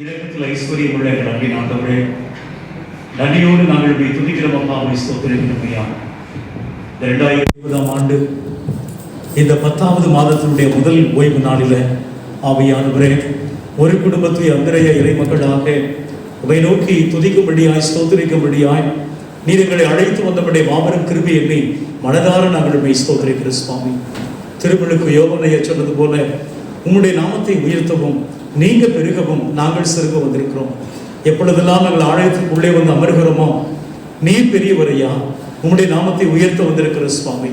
இரக்கத்தில் ஐஸ்வர்யம் உள்ள எங்கள் அன்பின் ஆண்டவரே, நன்றியோடு நாங்கள் இப்படி துதிக்கிறோம் அப்பா, அப்படி ஸ்தோத்திரிக்கிறோம் ஐயா. 2020 ஆண்டு இந்த 10வது மாதத்தினுடைய முதல் ஓய்வு நாளில் ஆவியானவரே, ஒரு குடும்பத்தை அந்தரைய இறை மக்களாக உமை நோக்கி துதிக்கும்படியாய் ஸ்தோத்திரிக்கும்படியாய் நீர் எங்களை அழைத்து வந்தபடி மாபெரும் கிருபை எண்ணி மனதார நாங்கள் உண்மை ஸ்தோத்திரிக்கிற சுவாமி. திருமலுக்கு யோகனைய சொன்னது போல உம்முடைய நாமத்தை உயர்த்தவும் நீங்க பெருகவும் நாங்கள் சிறுக வந்திருக்கிறோம். எப்பொழுதெல்லாம் நாங்கள் ஆலயத்திற்குள்ளே வந்து அமர்கிறோமோ நீர் பெரியவரையா, உம்முடைய நாமத்தை உயர்த்த வந்திருக்கிற சுவாமி.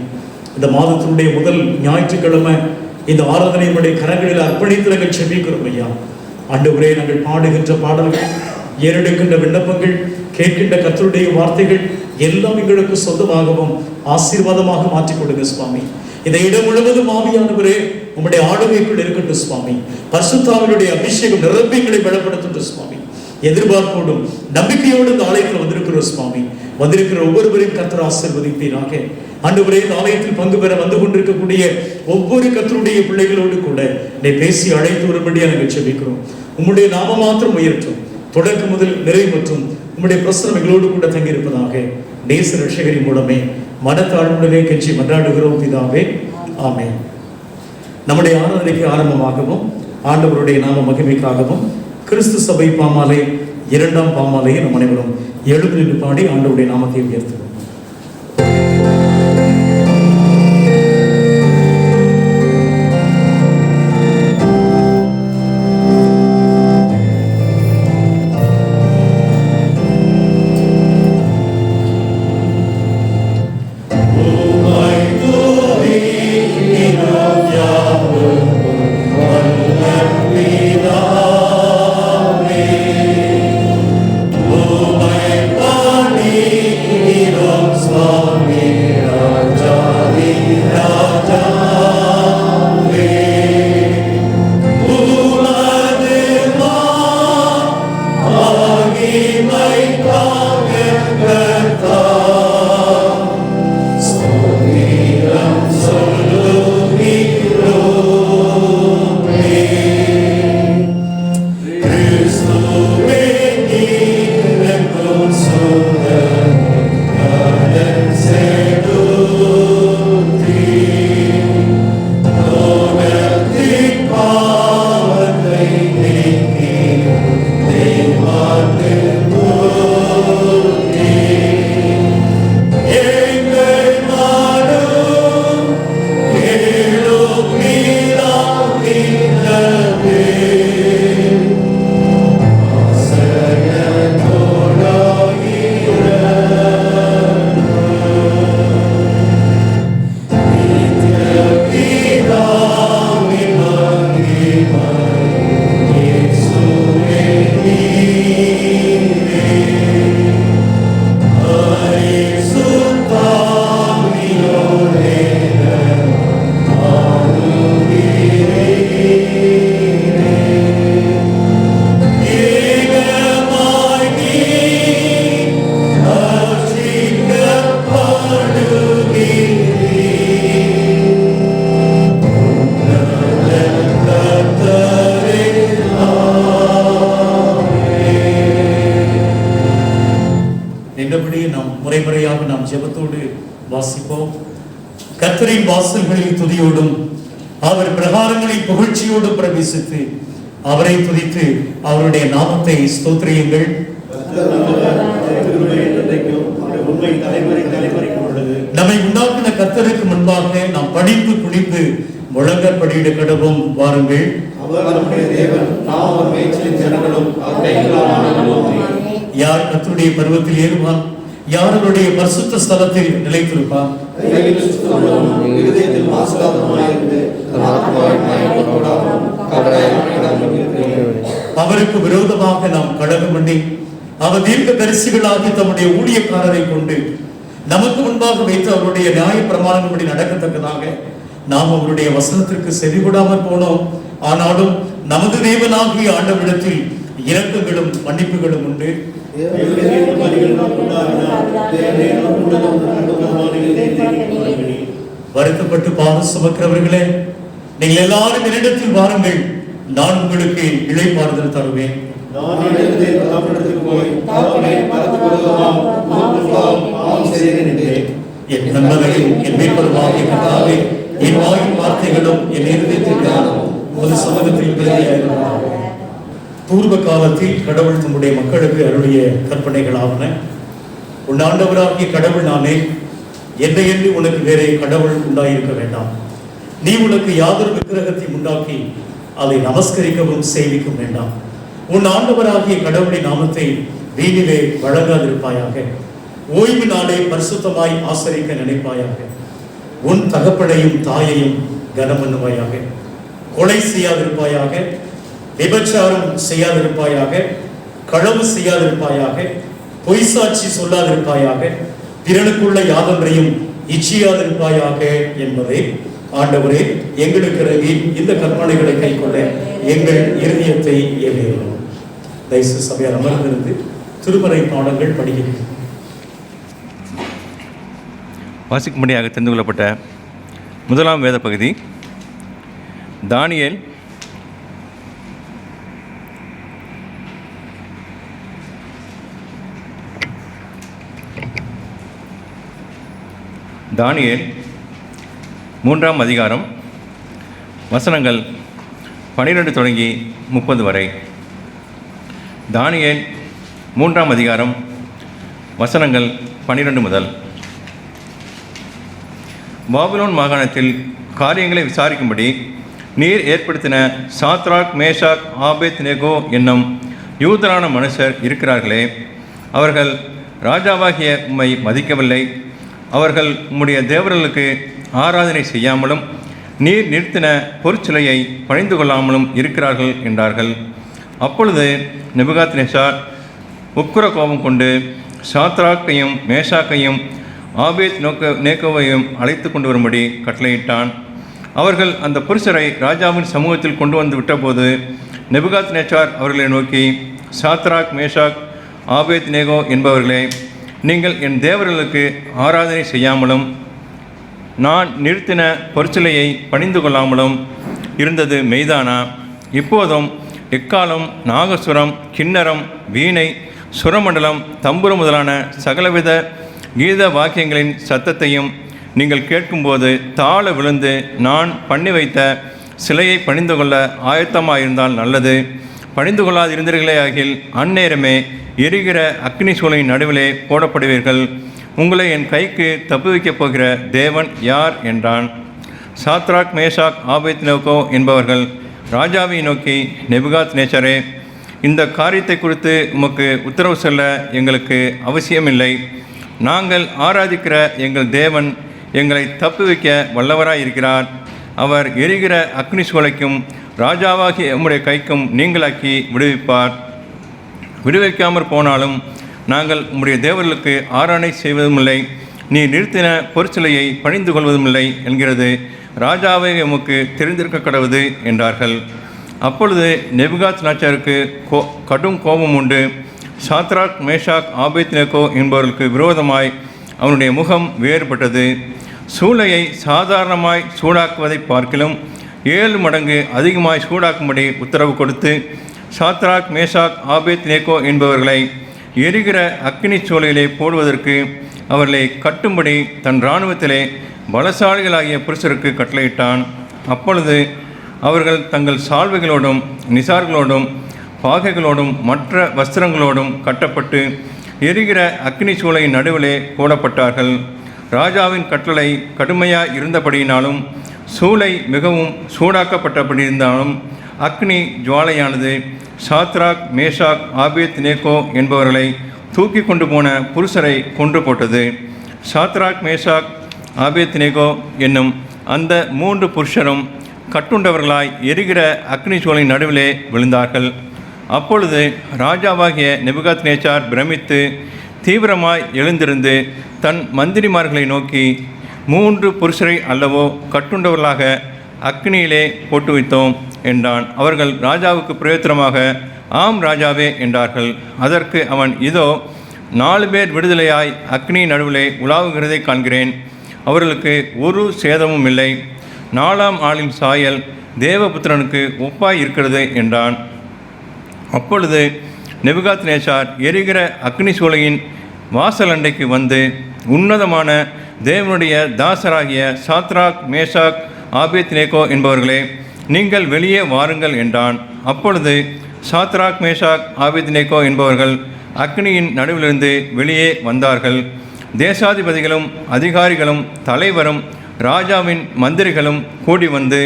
இந்த மாதத்தினுடைய முதல் ஞாயிற்றுக்கிழமை இந்த ஆராதனையுடைய கரங்களில் அர்ப்பணித்து நாங்கள் செபிக்கிறோம் ஐயா. ஆண்டவரே, நாங்கள் பாடுகின்ற பாடல்கள், ஏறெடுக்கின்ற விண்ணப்பங்கள், கேட்கின்ற கர்த்தருடைய வார்த்தைகள் எல்லாம் எங்களுக்கு சொந்தமாகவும் ஆசீர்வாதமாக மாற்றிக் கொடுங்க சுவாமி. இந்த இடம் முழுவதும் ஆவியானவரே உம்முடைய ஆளுகைக்குள் இருக்கட்டும் சுவாமி. பரிசுத்தாவினுடைய அபிஷேகம் நிரம்பிகளை பலப்படுத்தும் சுவாமி. எதிர்பார்ப்போடும் நம்பிக்கையோடு இந்த ஆலயத்தில் வந்திருக்கிற சுவாமி, வந்திருக்கிற ஒவ்வொருவரையும் கர்த்தர் ஆசீர்வதிப்பீராக. ஆண்டவரே, இந்த ஆலயத்தில் பங்கு பெற வந்து கொண்டிருக்கக்கூடிய ஒவ்வொரு கர்த்தருடைய பிள்ளைகளோடு கூட நீ பேசி அழைத்து வரும்படியாக நாங்கள் செபிக்கிறோம். உம்முடைய நாம மாத்திரம் உயர்த்தும், தொடக்க முதல் நிறைவு மற்றும் உம்முடைய பிரசனம் எங்களோடு கூட தங்கியிருப்பதாக நேச ரட்சகரின் மூலமே மனத்தாழ்வுடனே கெஞ்சி மன்றாடுகிறோம் பிதாவே, ஆமென். நம்முடைய ஆராதனைக்கு ஆரம்பமாகவும் ஆண்டவருடைய நாம மகிமைக்காகவும் கிறிஸ்து சபை பாமாலை 2ஆம் பாமாலையை நம் அனைவரும் எழுந்து நின்று பாடி ஆண்டவருடைய நாமத்தை உயர்த்துவோம். கர்த்தரின் வாசல்களில் துதியோடும் அவர் பிரகாரங்களில் புகழ்ச்சியோடும் பிரவேசித்து அவரை துதித்து அவருடைய நாமத்தை ஸ்தோத்திரியுங்கள். நம்மை உண்டாக்கின கர்த்தருக்கு முன்பாக நாம் படித்து குளித்து முழங்கற் படியிட கடவும் வாருங்கள். யார் கர்த்தருடைய பர்வத்தில் ஏறுவான்? யார் அவருடைய பரிசுத்த ஸ்தலத்தில் நிலைத்திருப்பார்? அவருக்கு விரோதமாக நாம் கலகம் பண்ணி அவர் தீர்க்க தரிசிகளாகி தம்முடைய ஊழியக்காரரை கொண்டு நமக்கு முன்பாக வைத்து அவருடைய நியாய பிரமாணப்படி நடக்கத்தக்கதாக நாம் அவருடைய வசனத்திற்கு செவிகொடாமல் போனோம். ஆனாலும் நமது தேவனாகிய ஆண்டவரிடத்தில் இரக்கங்களும் மன்னிப்புகளும் உண்டு. வருத்தப்பட்டு பாவம் சுமக்கிறவர்களே, நீங்கள் எல்லாரும் என்னிடத்தில் வாருங்கள், நான் உங்களுக்கு இளைப்பாறுதல் தருவேன். நான் எழுந்து தகப்பனிடத்துக்கு போய் தகப்பனை மறந்து கொள்வதாம் பாவம் செய்தேன் என்றேன். என் நண்பரையும் என் மீட்பருமாகிய கர்த்தாவே, என் வாயின் வார்த்தைகளும் என் இருதயத்திற்கு ஒரு சமூகத்தில் பிறந்ததாக. பூர்வ காலத்தில் கடவுள் தம்முடைய மக்களுக்கு அருளிய கற்பனைகளாவன. உன் ஆண்டவராகிய கடவுள் நானே, என்னை என்று உனக்கு வேறே கடவுள் உண்டாயிருக்க வேண்டாம். நீ உனக்கு யாதொரு விக்கிரகத்தை உண்டாக்கி அதை நமஸ்கரிக்கவும் சேவிக்கவும் வேண்டாம். உன் ஆண்டவராகிய கடவுளின் நாமத்தை வீணிலே வழங்காதிருப்பாயாக. ஓய்வு நாளை பரிசுத்தமாய் ஆசரிக்க நினைப்பாயாக. உன் தகப்பனையும் தாயையும் கனம் பண்ணுவாயாக. கொலை செய்யாதிருப்பாயாக. விபச்சாரம் செய்யாதிருப்பாயாக. களவு செய்யாதிருப்பாயாக. பொய் சாட்சி சொல்லாதிருப்பாயாக. பிறனுக்குள்ள யாதொன்றையும் இச்சியாதிருப்பாயாக என்பதை ஆண்டவரே எங்களுக்கு இறங்கி இந்த கற்பனைகளை கைக்கொள்ள எங்கள் இருதயத்தை ஏவியுள்ளோம். தயவு சபையார் அமர்ந்திருந்து திருமறை பாடங்கள் படிக்கிறேன். வாசிக்கும்படியாக தெரிந்து கொள்ளப்பட்ட முதலாம் வேத பகுதி தானியேல் தானியேல் 3ஆம் அதிகாரம் வசனங்கள் 12 தொடங்கி 30 வரை. தானியேல் 3ஆம் அதிகாரம் வசனங்கள் 12 முதல். பாபிலோன் மாகாணத்தில் காரியங்களை விசாரிக்கும்படி நீர் ஏற்படுத்தின சாத்ராக், மேஷாக், ஆபேத்நேகோ என்னும் யூதரான மனுஷர் இருக்கிறார்களே, அவர்கள் ராஜாவாகிய உம்மை மதிக்கவில்லை. அவர்கள் உம்முடைய தேவர்களுக்கு ஆராதனை செய்யாமலும் நீர் நிறுத்தின பொற்சிலையை பணிந்து கொள்ளாமலும் இருக்கிறார்கள் என்றார்கள். அப்பொழுது நேபுகாத்நேச்சார் உக்கிர கோபம் கொண்டு சாத்ராக்கையும் மேஷாக்கையும் ஆபேத்நேகோவையும் அழைத்து கொண்டு வரும்படி கட்டளையிட்டான். அவர்கள் அந்த புருஷரை ராஜாவின் சமூகத்தில் கொண்டு வந்து விட்டபோது நேபுகாத்நேச்சார் அவர்களை நோக்கி, சாத்ராக், மேஷாக், ஆபேத்நேகோ என்பவர்களே, நீங்கள் என் தேவர்களுக்கு ஆராதனை செய்யாமலும் நான் நிறுத்தின பொற்சிலையை பணிந்து கொள்ளாமலும் இருந்தது மெய்தானா? இப்போதும் எக்காலம், நாகசுரம், கிண்ணரம், வீணை, சுரமண்டலம், தம்புரு முதலான சகலவித கீத வாக்கியங்களின் சத்தத்தையும் நீங்கள் கேட்கும்போது தாழ விழுந்து நான் பண்ணி வைத்த சிலையை பணிந்து கொள்ள ஆயத்தமாயிருந்தால் நல்லது. பணிந்து கொள்ளாதிருந்தீர்களே ஆகில் அந்நேரமே எரிகிற அக்னி சூளையின் நடுவிலே போடப்படுவீர்கள். உங்களை என் கைக்கு தப்புவிக்கப் போகிற தேவன் யார் என்றான். சாத்ராக், மேஷாக், ஆபேத்நேகோ என்பவர்கள் ராஜாவை நோக்கி, நேபுகாத்நேச்சாரே, இந்த காரியத்தை குறித்து உமக்கு உத்தரவு சொல்ல எங்களுக்கு அவசியமில்லை. நாங்கள் ஆராதிக்கிற எங்கள் தேவன் எங்களை தப்புவிக்க வல்லவராயிருக்கிறார். அவர் எரிகிற அக்னி சூளைக்கும் ராஜாவாகிய உம்முடைய கைக்கும் நீங்களாக்கி விடுவிப்பார். விடுவிக்காமற் போனாலும் நாங்கள் உம்முடைய தேவர்களுக்கு ஆராதனை செய்வதுமில்லை, நீ நிறுத்தின பொற்சிலையை பணிந்து கொள்வதுமில்லை என்கிறது ராஜாவை உமக்கு தெரிந்திருக்க கடவுது என்றார்கள். அப்பொழுது நேபுகாத்நேச்சாருக்கு கடும் கோபம் உண்டு. சாத்ராக், மேஷாக், ஆபேத்நேகோ என்பவர்களுக்கு விரோதமாய் அவனுடைய முகம் வேறுபட்டது. சூளையை சாதாரணமாய் சூடாக்குவதை பார்க்கிலும் 7 மடங்கு அதிகமாய் சூடாக்கும்படி உத்தரவு கொடுத்து சாத்ராக், மேஷாக், ஆபேத்நேகோ என்பவர்களை எரிகிற அக்கினி சூளையிலே போடுவதற்கு அவர்களை கட்டும்படி தன் இராணுவத்திலே பலசாலிகளாகிய புருஷருக்கு கட்டளையிட்டான். அப்பொழுது அவர்கள் தங்கள் சால்வைகளோடும் நிசார்களோடும் பாகைகளோடும் மற்ற வஸ்திரங்களோடும் கட்டப்பட்டு எரிகிற அக்கினி சூளையின் நடுவிலே போடப்பட்டார்கள். ராஜாவின் கட்டளை கடுமையாக இருந்தபடியினாலும் சூளை மிகவும் சூடாக்கப்பட்டபடியிருந்தாலும் அக்னி ஜுவாலையானது சாத்ராக், மேஷாக், ஆபேத்நேகோ என்பவர்களை தூக்கி கொண்டு போன புருஷரை கொன்று போட்டது. சாத்ராக், மேஷாக், ஆபேத்நேகோ என்னும் அந்த 3 புருஷரும் கட்டுண்டவர்களாய் எரிகிற அக்னி சூளையின் நடுவிலே விழுந்தார்கள். அப்பொழுது ராஜாவாகிய நேபுகாத்நேச்சார் பிரமித்து தீவிரமாய் எழுந்திருந்து தன் மந்திரிமார்களை நோக்கி, 3 புருஷரை அல்லவோ கட்டுண்டவர்களாக அக்னியிலே போட்டு வைத்தோம் என்றான். அவர்கள் ராஜாவுக்கு பிரயோத்திரமாக, ஆம் ராஜாவே என்றார்கள். அதற்கு அவன், இதோ 4 பேர் விடுதலையாய் அக்னி நடுவிலே உலாவுகிறதை காண்கிறேன். அவர்களுக்கு ஒரு சேதமும் இல்லை. 4ஆம் ஆளின் சாயல் தேவபுத்திரனுக்கு ஒப்பாய் இருக்கிறது என்றான். அப்பொழுது நேபுகாத்நேச்சார் எரிகிற அக்னி சூளையின் வாசல் அண்டைக்கு வந்து, உன்னதமான தேவனுடைய தாசராகிய சாத்ராக், மேஷாக், ஆபேத்நேகோ என்பவர்களே, நீங்கள் வெளியே வாருங்கள் என்றான். அப்பொழுது சாத்ராக், மேஷாக், ஆபேத்நேகோ என்பவர்கள் அக்னியின் நடுவிலிருந்து வெளியே வந்தார்கள். தேசாதிபதிகளும் அதிகாரிகளும் தலைவரும் ராஜாவின் மந்திரிகளும் கூடி வந்து,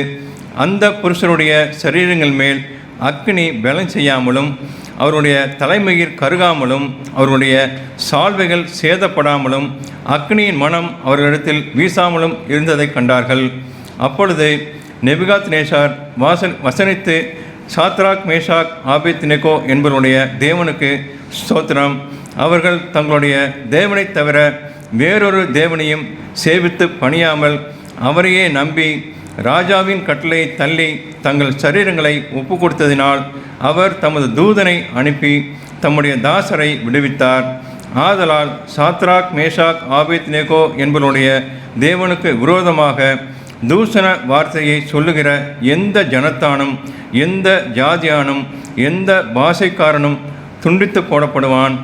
அந்த புருஷருடைய சரீரங்கள் மேல் அக்னி பலம் செய்யாமலும், அவருடைய தலைமயிர் கருகாமலும், அவருடைய சால்வைகள் சேதப்படாமலும், அக்னியின் மனம் அவர்களிடத்தில் வீசாமலும் இருந்ததை கண்டார்கள். அப்பொழுது நேபுகாத்நேச்சார் வசனித்து, சாத்ராக், மேஷாக், ஆபேத்நேகோ என்பவருடைய தேவனுக்கு ஸ்தோத்திரம், அவர்கள் தங்களுடைய தேவனைத் தவிர வேறொரு தேவனையும் சேவித்து பணியாமல் அவரையே நம்பி ராஜாவின் கட்டளை தள்ளி தங்கள் சரீரங்களை ஒப்பு கொடுத்ததினால் அவர் தமது தூதனை அனுப்பி தம்முடைய தாசரை விடுவித்தார். ஆதலால் சாத்ராக், மேஷாக், ஆபேத்நேகோ என்பவருடைய தேவனுக்கு விரோதமாக தூஷண வார்த்தையை சொல்லுகிற எந்த ஜனத்தானும், எந்த ஜாதியானும், எந்த பாஷைக்காரனும் துண்டித்து போடப்படுவான்.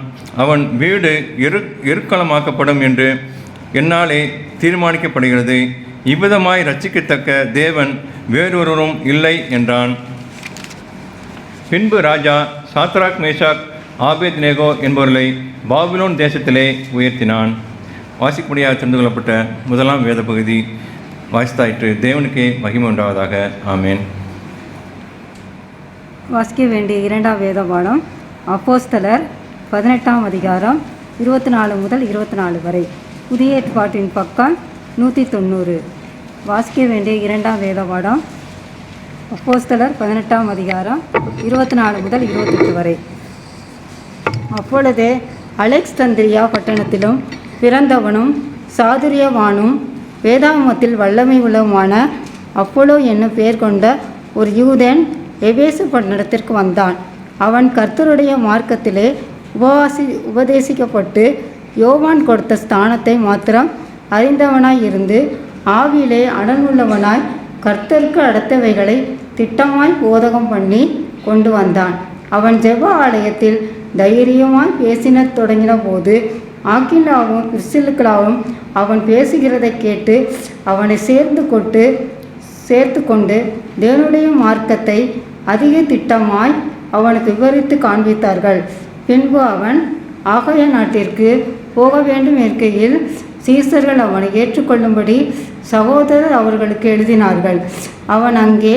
அவன் வீடு எருக்களமாக்கப்படும் என்று என்னாலே தீர்மானிக்கப்படுகிறது. இவ்விதமாய் இரட்சிக்கத்தக்க தேவன் வேறொருவரும் இல்லை என்றான். பின்பு ராஜா சாத்ராக், மேஷாக், ஆபேத்நேகோ என்பவர்களை பாபிலோன் தேசத்திலே உயர்த்தினான். வாசிக்கும்படியாக தெரிந்து கொள்ளப்பட்ட முதலாம் வேத பகுதி வாசித்தாயிற்று. தேவனுக்கே மகிமை உண்டாவதாக. ஆமேன். வாசிக்க வேண்டிய இரண்டாம் வேத பாடம் அப்போஸ்தலர் 18ஆம் அதிகாரம் 24 முதல் 24 வரை. புதிய ஏற்பாட்டின் பக்கம் 190. வாசிக்க வேண்டிய இரண்டாம் வேத பாடம் அப்போஸ்தலர் 18ஆம் அதிகாரம் 24 முதல் 28 வரை. அப்பொழுதே அலெக்சந்திரியா பட்டணத்திலும் பிறந்தவனும் சாதுரியவானும் வேதாகமத்தில் வல்லமை உள்ளவுமான அப்போலோ என்னும் பெயர் கொண்ட ஒரு யூதன் எபேசு பட்டணத்திற்கு வந்தான். அவன் கர்த்தருடைய மார்க்கத்திலே உபதேசிக்கப்பட்டு யோவான் கொடுத்த ஸ்தானத்தை மாத்திரம் அறிந்தவனாய் இருந்து ஆவியிலே அடனுள்ளவனாய் கர்த்தருக்கு அடுத்தவைகளை திட்டமாய் போதகம் பண்ணி கொண்டு வந்தான். அவன் ஜெப ஆலயத்தில் தைரியமாய் பேசின தொடங்கின போது ஆக்கிலாவும் பிரிசில்லாவும் அவன் பேசுகிறதை கேட்டு அவனை சேர்த்து கொண்டு தேவனுடைய மார்க்கத்தை அதிக திட்டமாய் அவனுக்கு விவரித்து காண்பித்தார்கள். பின்பு அவன் ஆகாய நாட்டிற்கு போக வேண்டும் இருக்கையில் சீசர்கள் அவனை ஏற்றுக்கொள்ளும்படி சகோதரர் அவர்களுக்கு எழுதினார்கள். அவன் அங்கே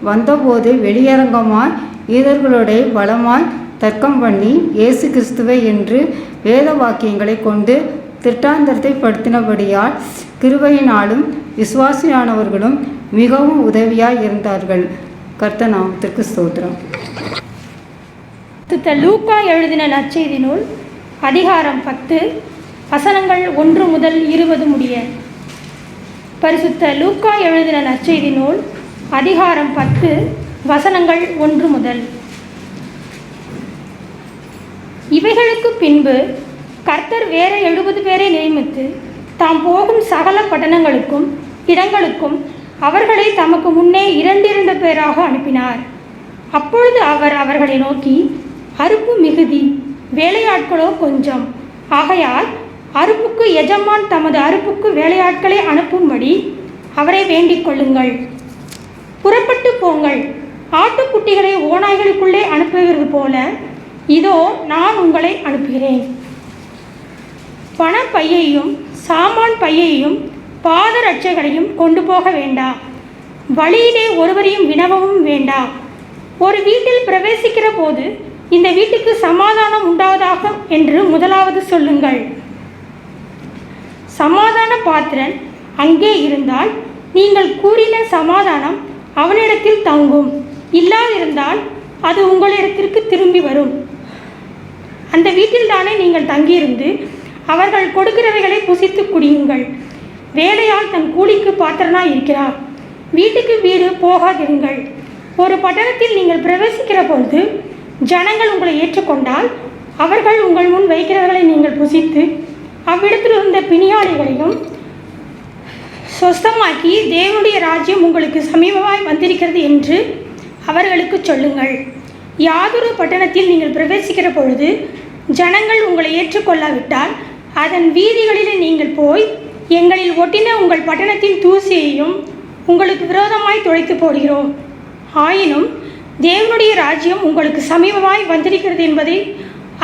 வந்தபோது வெளியரங்கமாய் யூதர்களுடைய பலமாய் தர்க்கம் பண்ணி இயேசு கிறிஸ்துவை என்று வேத வாக்கியங்களை கொண்டு திட்டாந்தரத்தை படுத்தினபடியால் கிருபையினாலும் விசுவாசியானவர்களும் மிகவும் உதவியாய் இருந்தார்கள். கர்த்தர் நாமத்திற்கு ஸ்தோத்திரம். லூக்கா எழுதின நற்செய்தி நூல் அதிகாரம் 10 வசனங்கள் 1 முதல் 20 முடிய. பரிசுத்த லூக்கா எழுதின நற்செய்தி நூல் அதிகாரம் 10 வசனங்கள் 1 முதல். இவைகளுக்கு பின்பு கர்த்தர் வேற 70 பேரை நியமித்து தாம் போகும் சகல பட்டணங்களுக்கும் இடங்களுக்கும் அவர்களை தமக்கு முன்னே 2 பேராக அனுப்பினார். அப்பொழுது அவர் அவர்களை நோக்கி, அறுப்பு மிகுதி, வேலையாட்களோ கொஞ்சம். ஆகையால் அறுப்புக்கு எஜமான் தமது அறுப்புக்கு வேலையாட்களை அனுப்பும்படி அவரை வேண்டிக் கொள்ளுங்கள். புறப்பட்டு போங்கள். ஆட்டுக்குட்டிகளை ஓநாய்களுக்குள்ளே அனுப்புகிறது போல இதோ நான் உங்களை அனுப்புகிறேன். பணப்பையையும் சாமான் பையையும் பாதரட்சைகளையும் கொண்டு போக வேண்டாம். வழியிலே ஒருவரையும் வினவவும் வேண்டாம். ஒரு வீட்டில் பிரவேசிக்கிற போது இந்த வீட்டுக்கு சமாதானம் உண்டாவதாக என்று முதலாவது சொல்லுங்கள். சமாதான பாத்திரன் அங்கே இருந்தால் நீங்கள் கூறின சமாதானம் அவனிடத்தில் தங்கும். இல்லாதிருந்தால் அது உங்களிடத்திற்கு திரும்பி வரும். அந்த வீட்டில்தானே நீங்கள் தங்கியிருந்து அவர்கள் கொடுக்கிறவைகளை புசித்து குடியுங்கள். வேலையால் தன் கூலிக்கு பாத்திரனாய் இருக்கிறார். வீட்டுக்கு வீடு போகாதிருங்கள். ஒரு பட்டணத்தில் நீங்கள் பிரவேசிக்கிற பொழுது ஜனங்கள் உங்களை ஏற்றுக்கொண்டால் அவர்கள் உங்கள் முன் வைக்கிறவர்களை நீங்கள் புசித்து அவ்விடத்தில் இருந்த பிணியாளிகளையும் சொஸ்தமாக்கி தேவனுடைய ராஜ்யம் உங்களுக்கு சமீபமாய் வந்திருக்கிறது என்று அவர்களுக்கு சொல்லுங்கள். யாதொரு பட்டணத்தில் நீங்கள் பிரவேசிக்கிற பொழுது ஜனங்கள் உங்களை ஏற்றுக்கொள்ளாவிட்டால் அதன் வீதிகளிலே நீங்கள் போய், எங்களில் ஒட்டின உங்கள் பட்டணத்தின் தூசியையும் உங்களுக்கு விரோதமாய் துடைத்து போடுகிறோம். ஆயினும் தேவனுடைய ராஜ்யம் உங்களுக்கு சமீபமாய் வந்திருக்கிறது என்பதை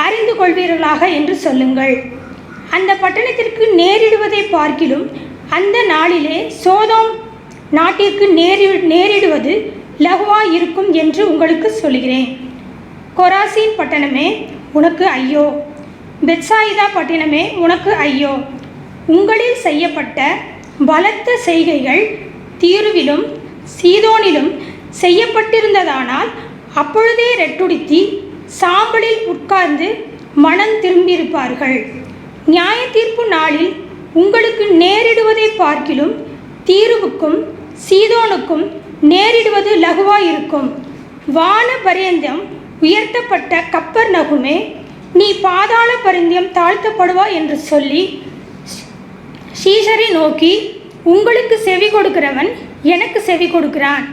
அறிந்து கொள்வீர்களாக என்று சொல்லுங்கள். அந்த பட்டணத்திற்கு நேரிடுவதை பார்க்கிலும் அந்த நாளிலே சோதோம் நாட்டிற்கு நேரிடுவது லகுவாய் இருக்கும் என்று உங்களுக்கு சொல்கிறேன். கொராசீன் பட்டணமே உனக்கு ஐயோ! பெத்சாயிதா பட்டணமே உனக்கு ஐயோ! உங்களில் செய்யப்பட்ட பலத்த செய்கைகள் தீருவிலும் சீதோனிலும் செய்யப்பட்டிருந்ததானால் அப்பொழுதே ரெட்டுடுத்தி சாம்பலில் உட்கார்ந்து மனம் திரும்பியிருப்பார்கள். நியாய தீர்ப்பு நாளில் உங்களுக்கு நேரிடுவதை பார்க்கிலும் தீருவுக்கும் சீதோனுக்கும் நேரிடுவது லகுவாயிருக்கும். வான பரியந்தம் உயர்த்தப்பட்ட கப்பர் நகுமே, நீ பாதாள பரியந்தம் தாழ்த்தப்படுவா என்று சொல்லி சீசரை நோக்கி, உங்களுக்கு செவி கொடுக்கிறவன் எனக்கு செவி கொடுக்கிறான்,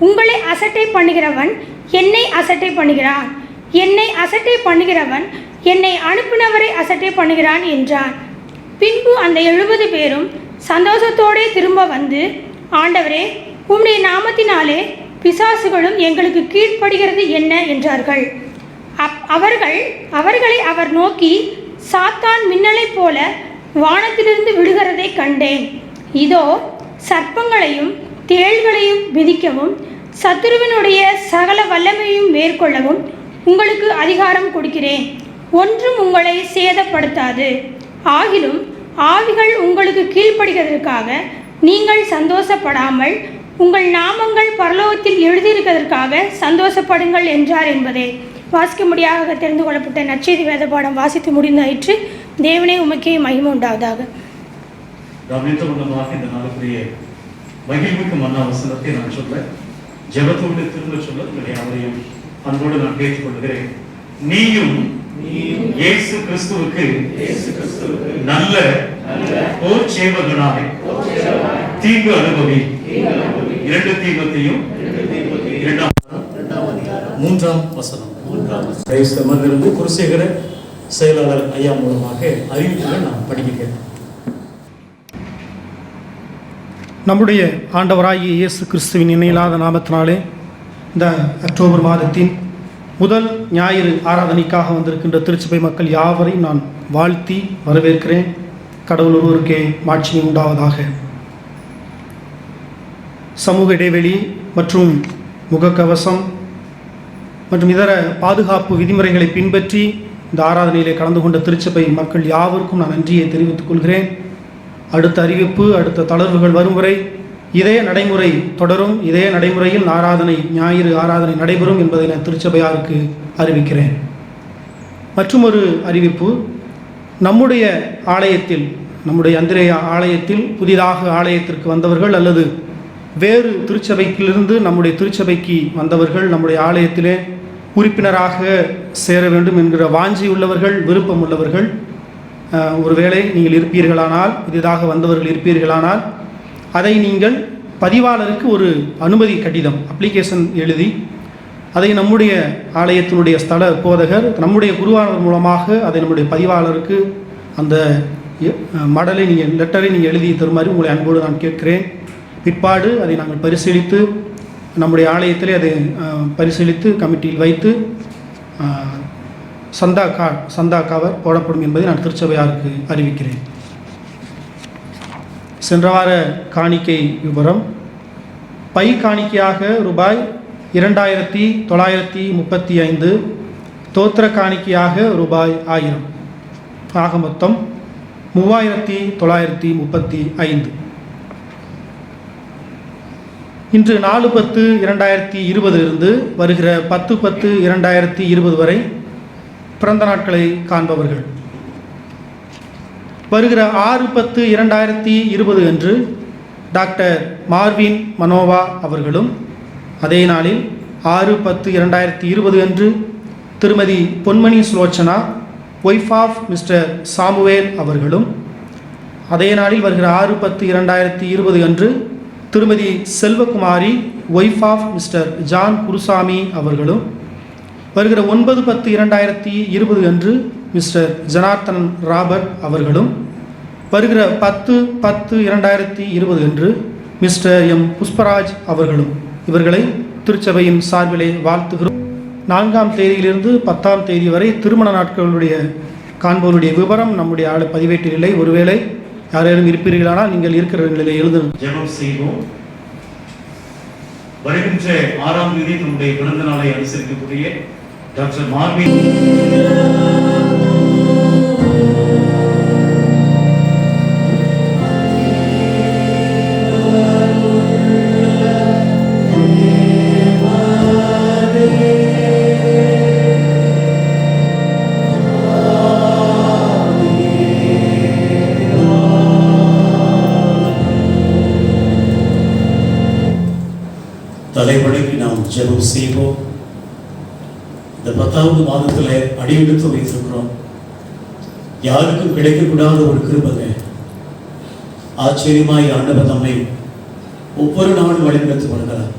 உங்களை அசட்டை பண்ணுகிறவன் என்னை அசட்டை பண்ணுகிறான், என்னை அசட்டை பண்ணுகிறவன் என்னை அனுப்பினவரை அசட்டை பண்ணுகிறான் என்றான். பின்பு அந்த 70 பேரும் சந்தோஷத்தோடே திரும்ப வந்து, ஆண்டவரே, உம்முடைய நாமத்தினாலே பிசாசுகளும் எங்களுக்கு கீழ்ப்படுகிறது என்ன என்றார்கள். அவர்களை அவர் நோக்கி, சாத்தான் மின்னலைப் போல வானத்திலிருந்து விழுகிறதை கண்டேன். இதோ சர்ப்பங்களையும் தேள்களையும் மிதிக்கவும் சத்துருவினுடைய சகல வல்லமையும் மேற்கொள்ளவும் உங்களுக்கு அதிகாரம் கொடுக்கிறேன். ஒன்றும் உங்களை சேதப்படுத்தாது. ஆகிலும் ஆவிகள் உங்களுக்கு கீழ்ப்படுகிறதற்காக நீங்கள் சந்தோஷப்படாமல் உங்கள் நாமங்கள் பரலோகத்தில் எழுதியிருக்கிறதற்காக சந்தோஷப்படுங்கள் என்றார் என்பதை வாசிக்க முடியாத தெரிந்து கொள்ளப்பட்ட நற்செய்தி வேத பாடம் வாசித்து முடிந்தாயிற்று. தேவனே உமக்கே மகிமை உண்டாவதாக. இந்த நாளுக்குரிய மகிழ்வுக்கு மன்னா வசனத்தை நான் சொல்ல, ஜெபத்தோடு திரும்ப சொல்ல உங்களை அவரையும் அன்போடு நான் கேட்டுக்கொள்கிறேன். நீயும் இயேசு கிறிஸ்துவுக்கு நல்ல போர் சேவகனாய் தீங்கு அனுபவி. 2 தீமோத்தேயும் 3ஆம் வசனம். மந்திருந்து குருசேகர செயலாளர் ஐயா மூலமாக அறிவிப்புகள் நாம் படிக்கிறேன். நம்முடைய ஆண்டவராகிய இயேசு கிறிஸ்துவின் இணையில்லாத நாமத்தினாலே இந்த அக்டோபர் மாதத்தின் முதல் ஞாயிறு ஆராதனைக்காக வந்திருக்கின்ற திருச்சபை மக்கள் யாவரையும் நான் வாழ்த்தி வரவேற்கிறேன். கடவுள் ஒருவருக்கே மாட்சி உண்டாவதாக. சமூக இடைவெளி மற்றும் முகக்கவசம் மற்றும் இதர பாதுகாப்பு விதிமுறைகளை பின்பற்றி இந்த ஆராதனையிலே கலந்து கொண்ட திருச்சபை மக்கள் யாவருக்கும் நான் நன்றியை தெரிவித்துக் கொள்கிறேன். அடுத்த அறிவிப்பு, அடுத்த தளர்வுகள் வரும் வரை இதே நடைமுறை தொடரும். இதே நடைமுறையில் ஞாயிறு ஆராதனை நடைபெறும் என்பதை நான் திருச்சபையாருக்கு அறிவிக்கிறேன். மற்றும் ஒரு அறிவிப்பு, நம்முடைய ஆலயத்தில், நம்முடைய அந்திரேயா ஆலயத்தில் புதிதாக ஆலயத்திற்கு வந்தவர்கள் அல்லது வேறு திருச்சபைக்கிலிருந்து நம்முடைய திருச்சபைக்கு வந்தவர்கள், நம்முடைய ஆலயத்திலே உறுப்பினராக சேர வேண்டும் என்கிற வாஞ்சி உள்ளவர்கள், விருப்பம் உள்ளவர்கள், ஒருவேளை நீங்கள் இருப்பீர்களானால், புதிதாக வந்தவர்கள் இருப்பீர்களானால், அதை நீங்கள் பதிவாளருக்கு ஒரு அனுமதி கடிதம் அப்ளிகேஷன் எழுதி அதை நம்முடைய ஆலயத்தினுடைய ஸ்தல போதகர் நம்முடைய குருவானவர் மூலமாக அதை நம்முடைய பதிவாளருக்கு அந்த மடலை லெட்டரை நீங்கள் எழுதி தருமாறு உங்களை அன்போடு நான் கேட்கிறேன். பிற்பாடு அதை நாங்கள் பரிசீலித்து நம்முடைய ஆலயத்திலே அதை பரிசீலித்து கமிட்டியில் வைத்து சந்தா கவர் போடப்படும் என்பதை நான் திருச்சபையாருக்கு அறிவிக்கிறேன். சென்ற வார காணிக்கை விவரம்: பை காணிக்கையாக ரூபாய் 2935, தோத்திர காணிக்கையாக ரூபாய் 1000, ஆக மொத்தம் 3935. இன்று 4/10/2020 வருகிற 10/10/2020 வரை பிறந்த நாட்களை காண்பவர்கள். வருகிற 6/10/2020 அன்று டாக்டர் மார்வின் மனோவா அவர்களும், அதே நாளில் 6/10/2020 அன்று திருமதி Ponmani Sulochana wife of mister Samuel அவர்களும், அதே நாளில் வருகிற 6/10/2020 அன்று திருமதி Selvakumari wife of mister John Gurusamy அவர்களும், வருகிற 9/10/2020 அன்று மிஸ்டர் ஜனார்த்தன் ராபர்ட் அவர்களும், வருகிற 10/10/2020 அன்று மிஸ்டர் எம் புஷ்பராஜ் அவர்களும் இவர்களை திருச்சபையின் சார்பிலே வாழ்த்துகிறோம். 4ஆம் தேதியிலிருந்து 10ஆம் தேதி வரை திருமண நாட்களுடைய காண்பவருடைய விவரம் நம்முடைய பதிவேட்டில் இல்லை. ஒருவேளை யாரேனும் இருப்பீர்களானால் நீங்கள் இருக்கிற நிலையில் எழுதும். ஜெபம் செய்வோம். வருகின்ற 6ஆம் தேதி நம்முடைய பிறந்த நாளை அனுசரிக்கக்கூடிய டாக்டர் மார்வின் தலைவணங்கி நாம் ஜெபம் செய்வோம். இந்த 10வது மாதத்தில் அடியெடுத்து வைத்திருக்கிறோம். யாருக்கும் கிடைக்கக்கூடாத ஒரு கிருபை. ஆச்சரியமாய் ஆண்டவர் நம்மை ஒவ்வொரு நாளும் வழிநடத்தி வருகிறார்.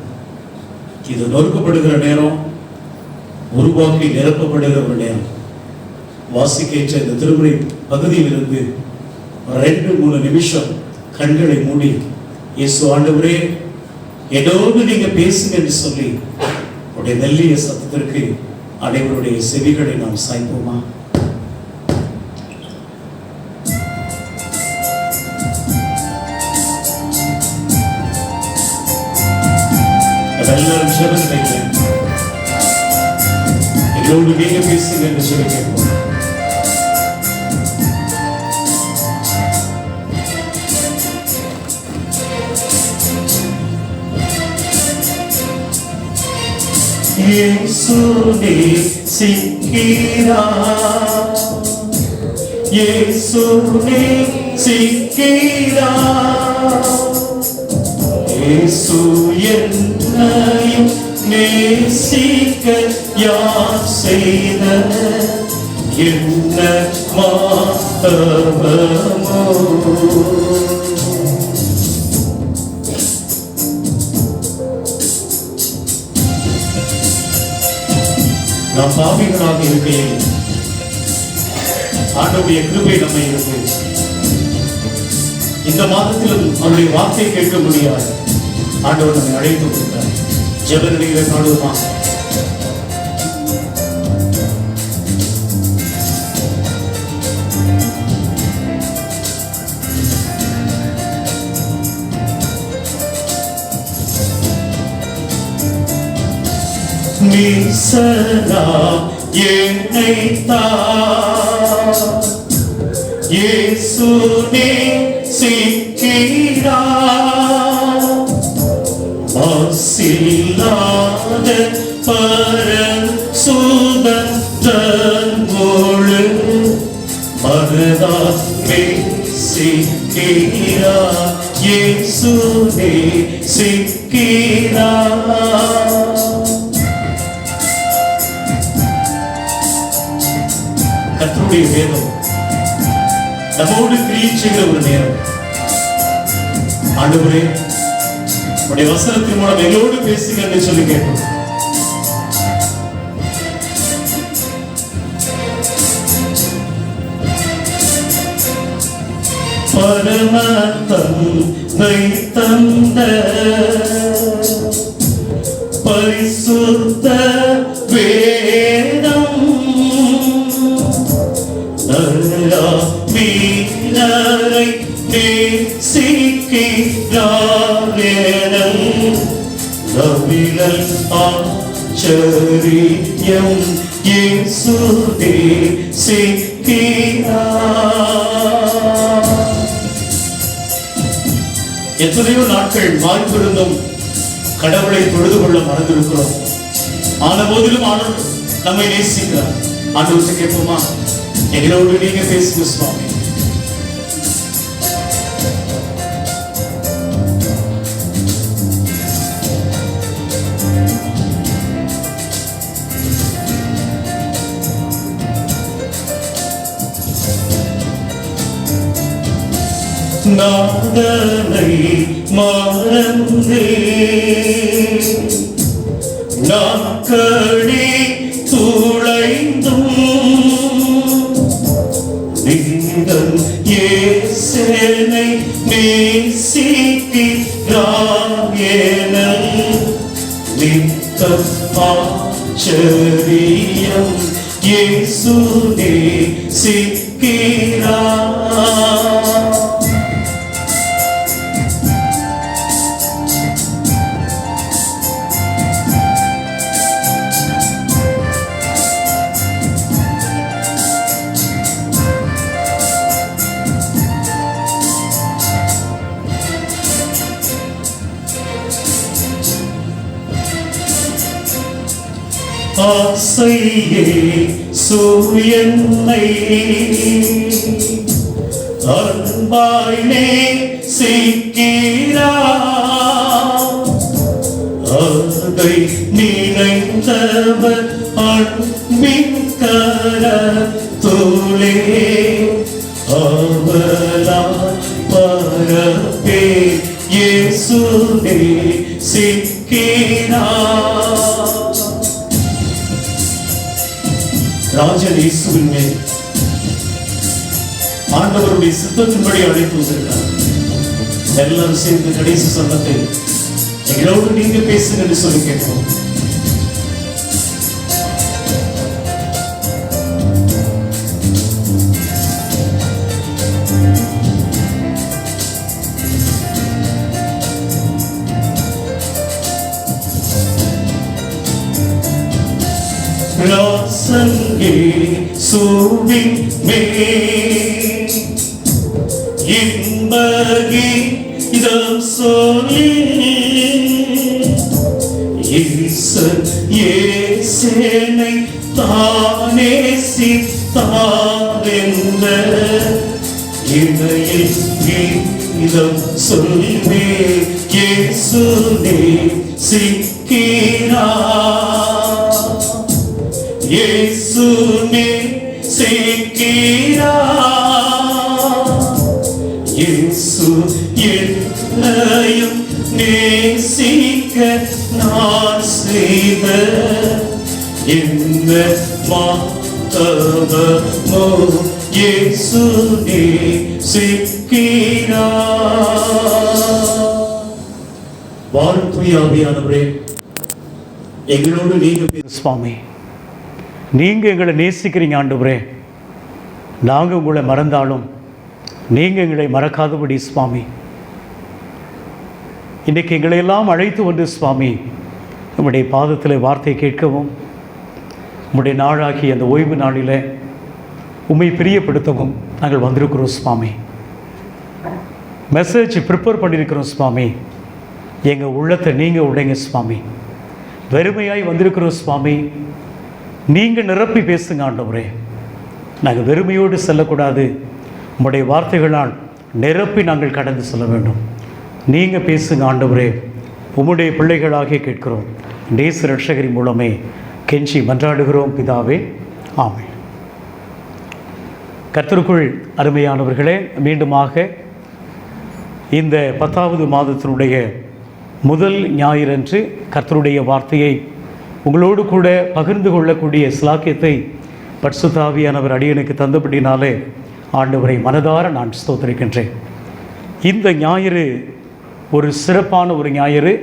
இது நொறுக்கப்படுகிற நேரம், உருவாக்கி நிரப்பப்படுகிற ஒரு நேரம். வாசிக்கேற்ற இந்த திருமுறை பகுதியிலிருந்து 2-3 நிமிஷம் கண்களை மூடி, இயேசு ஆண்டவரே என்னோடு நீங்க பேசுங்க என்று சொல்லி உடைய மெல்லிய சத்தத்திற்கு அனைவருடைய செவிகளை நாம் சாய்ப்போமா? எல்லாரும் ஜெபம் செய்யுங்க. என்னோடு நீங்க பேசுங்க என்று சொல்லி கேட்போம். இயேசுவே சிக்கிரா, இயேசுவே சிக்கிரா, இயேசு என்னையும் நேசிக்க யார் செய்த என்ன மாதவமோ. நாம் பாவிகளாக இருக்கையில் ஆண்டவருடைய கிருபை நம்மை இருக்கு. இந்த மாதத்திலும் அவருடைய வார்த்தை கேட்க முடியாது. ஆண்டவர் நம்மை அழைத்து கொடுத்தார். ஜெப நிலையிலே பாடுவோமா? நீசரா என்னை தார், இயேசு நேசிக்கிறா, மாசில்லாத பரசுதன் முழு மனதால் நேசிக்கிறா, இயேசு நேசிக்கிறா. கர்த்தருடைய வேதம் நம்மோடு கிரியை செய்கிற ஒரு நேரம். ஆண்டவரே உடைய வசனத்தின் மூலம் எங்களோடு பேசுங்க என்று சொல்லி கேட்போம். பரம தந்தை தந்த பரிசுத்த வேதம் வீரரை நேசிக்கிறார், நவிழல் ஆச்சரியம் இயேசு நேசிக்கிறார். எத்தனையோ நாட்கள் வாய்ப்பிருந்தும் கடவுளை தொழுது கொள்ள மறந்திருக்கிறோம். ஆன போதிலும் ஆண்டவர் நம்மை நேசிக்கிறார். ஆண்டவரை கேட்போமா? எங்களோடு நீங்க பேசுங்க சுவாமி. நாதனை மறந்தே நாக்களே நேசிக்கிறார் என நித்தம் ஆச்சரியம். இயேசு நேசிக்கிறார். ஆசையே சூயன்னை அன்பாய் நேசிக்கிறார். அதை நினைந்தவர் அன்பின் கரத்தோளே அவளால் பரப்பே இயேசு நேசிக்கிறார். ராஜன் இயேசுவின் மேல் ஆண்டவருடைய சித்தத்தின்படி அழைத்து வந்திருக்கிறார். எல்லாரும் சேர்ந்து கடைசி சொன்னதை எங்களோடு நீங்க பேசுங்க என்று சொல்லி கேட்போம். ராசங்கே சூவின் மேல் இன்பகி இதம் சொல்லி ஈசன் இயேசுனை தானே சித்தாரென்ற இணையில் இதம் சொல்வே இயேசு நேசிக்கிறார். இயேசு நேசிக்கிறார். இயேசு என்னையும் நேசிக்க நான் செய்த இந்த மாதவமோ இயேசு நேசிக்கிறார். வாரும் தூய ஆவியானவரே, எங்களோடு நீங்க சுவாமி, நீங்கள் எங்களை நேசிக்கிறீங்க ஆண்டவரே. நாங்கள் உங்களை மறந்தாலும் நீங்கள் எங்களை மறக்காதபடி சுவாமி, இன்றைக்கு எங்களை எல்லாம் அழைத்து வந்து சுவாமி நம்முடைய பாதத்தில் வார்த்தை கேட்கவும், உம்முடைய நாளாகி அந்த ஓய்வு நாளில் உம்மை பிரியப்படுத்தவும் நாங்கள் வந்திருக்கிறோம் சுவாமி. மெசேஜ் ப்ரிப்பேர் பண்ணியிருக்கிறோம் சுவாமி. எங்கள் உள்ளத்தை நீங்கள் உடைங்க சுவாமி. வெறுமையாய் வந்திருக்கிறோம் சுவாமி. நீங்கள் நிரப்பி பேசுங்க ஆண்டவரே. நாங்கள் வெறுமையோடு செல்லக்கூடாது. உம்முடைய வார்த்தைகளால் நிரப்பி நாங்கள் கடந்து செல்ல வேண்டும். நீங்கள் பேசுங்க ஆண்டவரே. உம்முடைய பிள்ளைகளாக கேட்கிறோம். நேச ரட்சகரின் மூலமே கெஞ்சி மன்றாடுகிறோம் பிதாவே, ஆமென். கர்த்தருக்குள் அருமையானவர்களே, மீண்டுமாக இந்த 10வது மாதத்தினுடைய முதல் ஞாயிறன்று கர்த்தருடைய வார்த்தையை உங்களோடு கூட பகிர்ந்து கொள்ளக்கூடிய சிலாக்கியத்தை பரிசுத்த ஆவியானவர் அடியனுக்கு தந்தபடினாலே ஆண்டவரை மனதார நான் ஸ்தோத்திரிக்கின்றேன். இந்த ஞாயிறு ஒரு சிறப்பான ஒரு ஞாயிறு.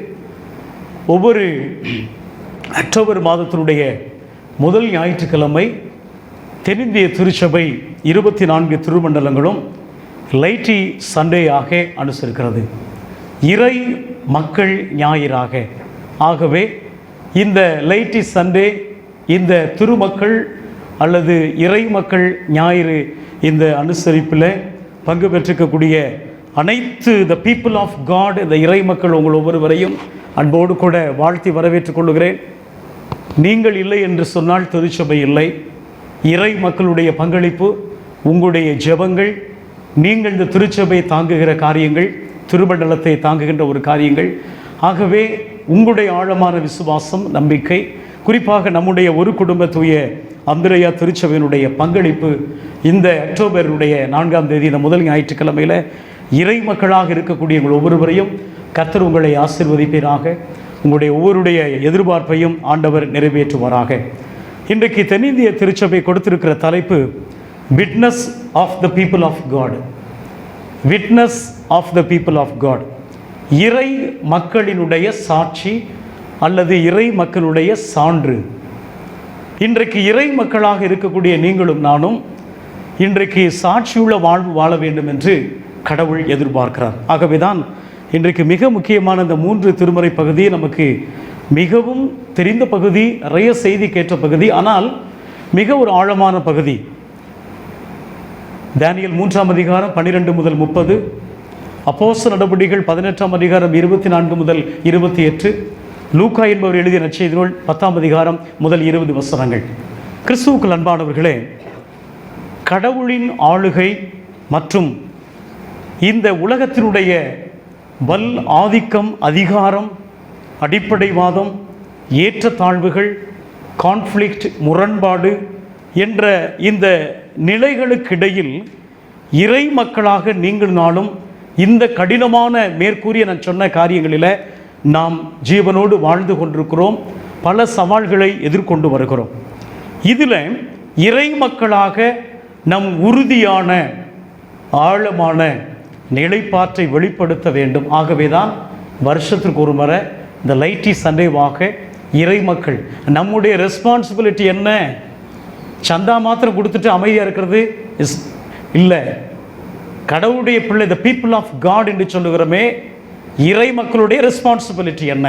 ஒவ்வொரு அக்டோபர் மாதத்தினுடைய முதல் ஞாயிற்றுக்கிழமை தென்னிந்திய திருச்சபை 24 திருமண்டலங்களும் லைட்டி சண்டேயாக அனுசரிக்கிறது, இறை மக்கள் ஞாயிறாக. ஆகவே இந்த லைட்டி சண்டே, இந்த திருமக்கள் அல்லது இறை மக்கள் ஞாயிறு இந்த அனுசரிப்பில் பங்கு பெற்றிருக்கக்கூடிய அனைத்து த பீப்புள் ஆஃப் காட், இந்த இறை மக்கள் உங்கள் ஒவ்வொருவரையும் அன்போடு கூட வாழ்த்தி வரவேற்றுக் கொள்கிறேன். நீங்கள் இல்லை என்று சொன்னால் திருச்சபை இல்லை. இறை மக்களுடைய பங்களிப்பு, உங்களுடைய ஜெபங்கள், நீங்கள் இந்த திருச்சபை தாங்குகிற காரியங்கள், திருமண்டலத்தை தாங்குகின்ற ஒரு காரியங்கள். ஆகவே உங்களுடைய ஆழமான விசுவாசம், நம்பிக்கை, குறிப்பாக நம்முடைய ஒரு குடும்ப தூய அந்திரையா திருச்சபையினுடைய பங்களிப்பு இந்த அக்டோபருடைய 4ஆம் தேதி இந்த முதல் ஞாயிற்றுக்கிழமையில் இறை மக்களாக இருக்கக்கூடிய உங்கள் ஒவ்வொருவரையும் கர்த்தர் உங்களை ஆசீர்வதிப்பீராக. உங்களுடைய ஒவ்வொருடைய எதிர்பார்ப்பையும் ஆண்டவர் நிறைவேற்றுவாராக. இன்றைக்கு தென்னிந்திய திருச்சபை கொடுத்திருக்கிற தலைப்பு witness of the people of God. Witness of the people of God, இறை மக்களினுடைய சாட்சி அல்லது இறை மக்களுடைய சான்று. இன்றைக்கு இறை மக்களாக இருக்கக்கூடிய நீங்களும் நானும் இன்றைக்கு சாட்சியுள்ள வாழ்வு வாழ வேண்டும் என்று கடவுள் எதிர்பார்க்கிறார். ஆகவேதான் இன்றைக்கு மிக முக்கியமான இந்த 3 திருமறை பகுதி நமக்கு மிகவும் தெரிந்த பகுதி, நிறைய செய்தி கேட்ட பகுதி, ஆனால் மிக ஒரு ஆழமான பகுதி. தானியேல் 3ஆம் அதிகாரம் 12 முதல் 30, அப்போஸ்தலர் நடபடிகள் 18ஆம் அதிகாரம் 24 முதல் 28, லூக்கா என்பவர் எழுதிய நற்செய்தி நூல் 10ஆம் அதிகாரம் முதல் 20 வசனங்கள். கிறிஸ்துவுக்குள் அன்பானவர்களே, கடவுளின் ஆளுகை மற்றும் இந்த உலகத்தினுடைய வல் ஆதிக்கம், அதிகாரம், அடிப்படைவாதம், ஏற்றத்தாழ்வுகள், கான்ஃப்ளிக்ட், முரண்பாடு என்ற இந்த நிலைகளுக்கிடையில் இறை மக்களாக நீங்கள் நாளும் இந்த கடினமான மேற்கூறிய நான் சொன்ன காரியங்களில் நாம் ஜீவனோடு வாழ்ந்து கொண்டிருக்கிறோம். பல சவால்களை எதிர்கொண்டு வருகிறோம். இதில் இறை மக்களாக நம் உறுதியான ஆழமான நிலைப்பாற்றை வெளிப்படுத்த வேண்டும். ஆகவேதான் வருஷத்திற்கு ஒரு முறை இந்த லைட்டி சண்டேவாக இறை மக்கள் நம்முடைய ரெஸ்பான்சிபிலிட்டி என்ன? சந்தா மாத்திரம் கொடுத்துட்டு அமைதியாக இருக்கிறது இல்லை. கடவுளுடைய பிள்ளை, த பீப்புள் ஆஃப் காட் என்று சொல்லுகிறோமே, இறை மக்களுடைய ரெஸ்பான்சிபிலிட்டி என்ன?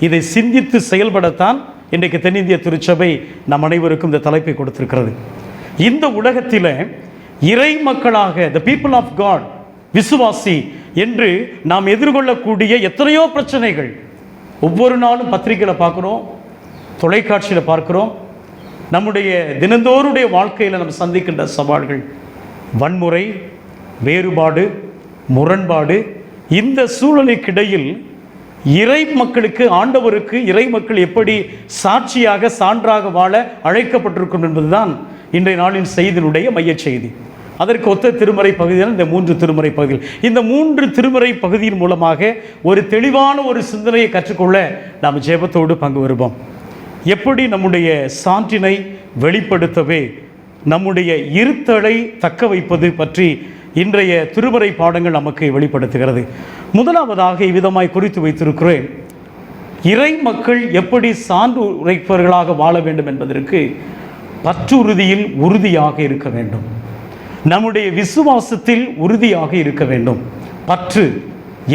இதை சிந்தித்து செயல்படத்தான் இன்றைக்கு தென்னிந்திய திருச்சபை நம் அனைவருக்கும் இந்த தலைப்பை கொடுத்திருக்கிறது. இந்த உலகத்தில் இறை மக்களாக த பீப்புள் ஆஃப் காட், விசுவாசி என்று நாம் எதிர்கொள்ளக்கூடிய எத்தனையோ பிரச்சனைகள் ஒவ்வொரு நாளும் பத்திரிகையில் பார்க்குறோம், தொலைக்காட்சியில் பார்க்குறோம். நம்முடைய தினந்தோறுடைய வாழ்க்கையில் நம்ம சந்திக்கின்ற சவால்கள், வன்முறை, வேறுபாடு, முரண்பாடு. இந்த சூழலுக்கிடையில் இறை மக்களுக்கு, ஆண்டவருக்கு இறை மக்கள் எப்படி சாட்சியாக, சான்றாக வாழ அழைக்கப்பட்டிருக்கும் என்பதுதான் இன்றைய நாளின் செய்தியினுடைய மைய செய்தி. அதற்கு ஒத்த திருமறை பகுதியில் இந்த 3 திருமறை பகுதிகள். இந்த 3 திருமறை பகுதியின் மூலமாக ஒரு தெளிவான ஒரு சிந்தனையை கற்றுக்கொள்ள நாம் ஜெபத்தோடு பங்கு வருவோம். எப்படி நம்முடைய சான்றினை வெளிப்படுத்தவே, நம்முடைய இருத்தலை தக்க வைப்பது பற்றி இன்றைய திருமறை பாடங்கள் நமக்கு வெளிப்படுத்துகிறது. முதலாவதாக இவ்விதமாய் குறித்து வைத்திருக்கிறேன், இறை மக்கள் எப்படி சான்று உரைப்பவர்களாக வாழ வேண்டும் என்பதற்கு பற்றுறுதியில் உறுதியாக இருக்க வேண்டும். நம்முடைய விசுவாசத்தில் உறுதியாக இருக்க வேண்டும். பற்று,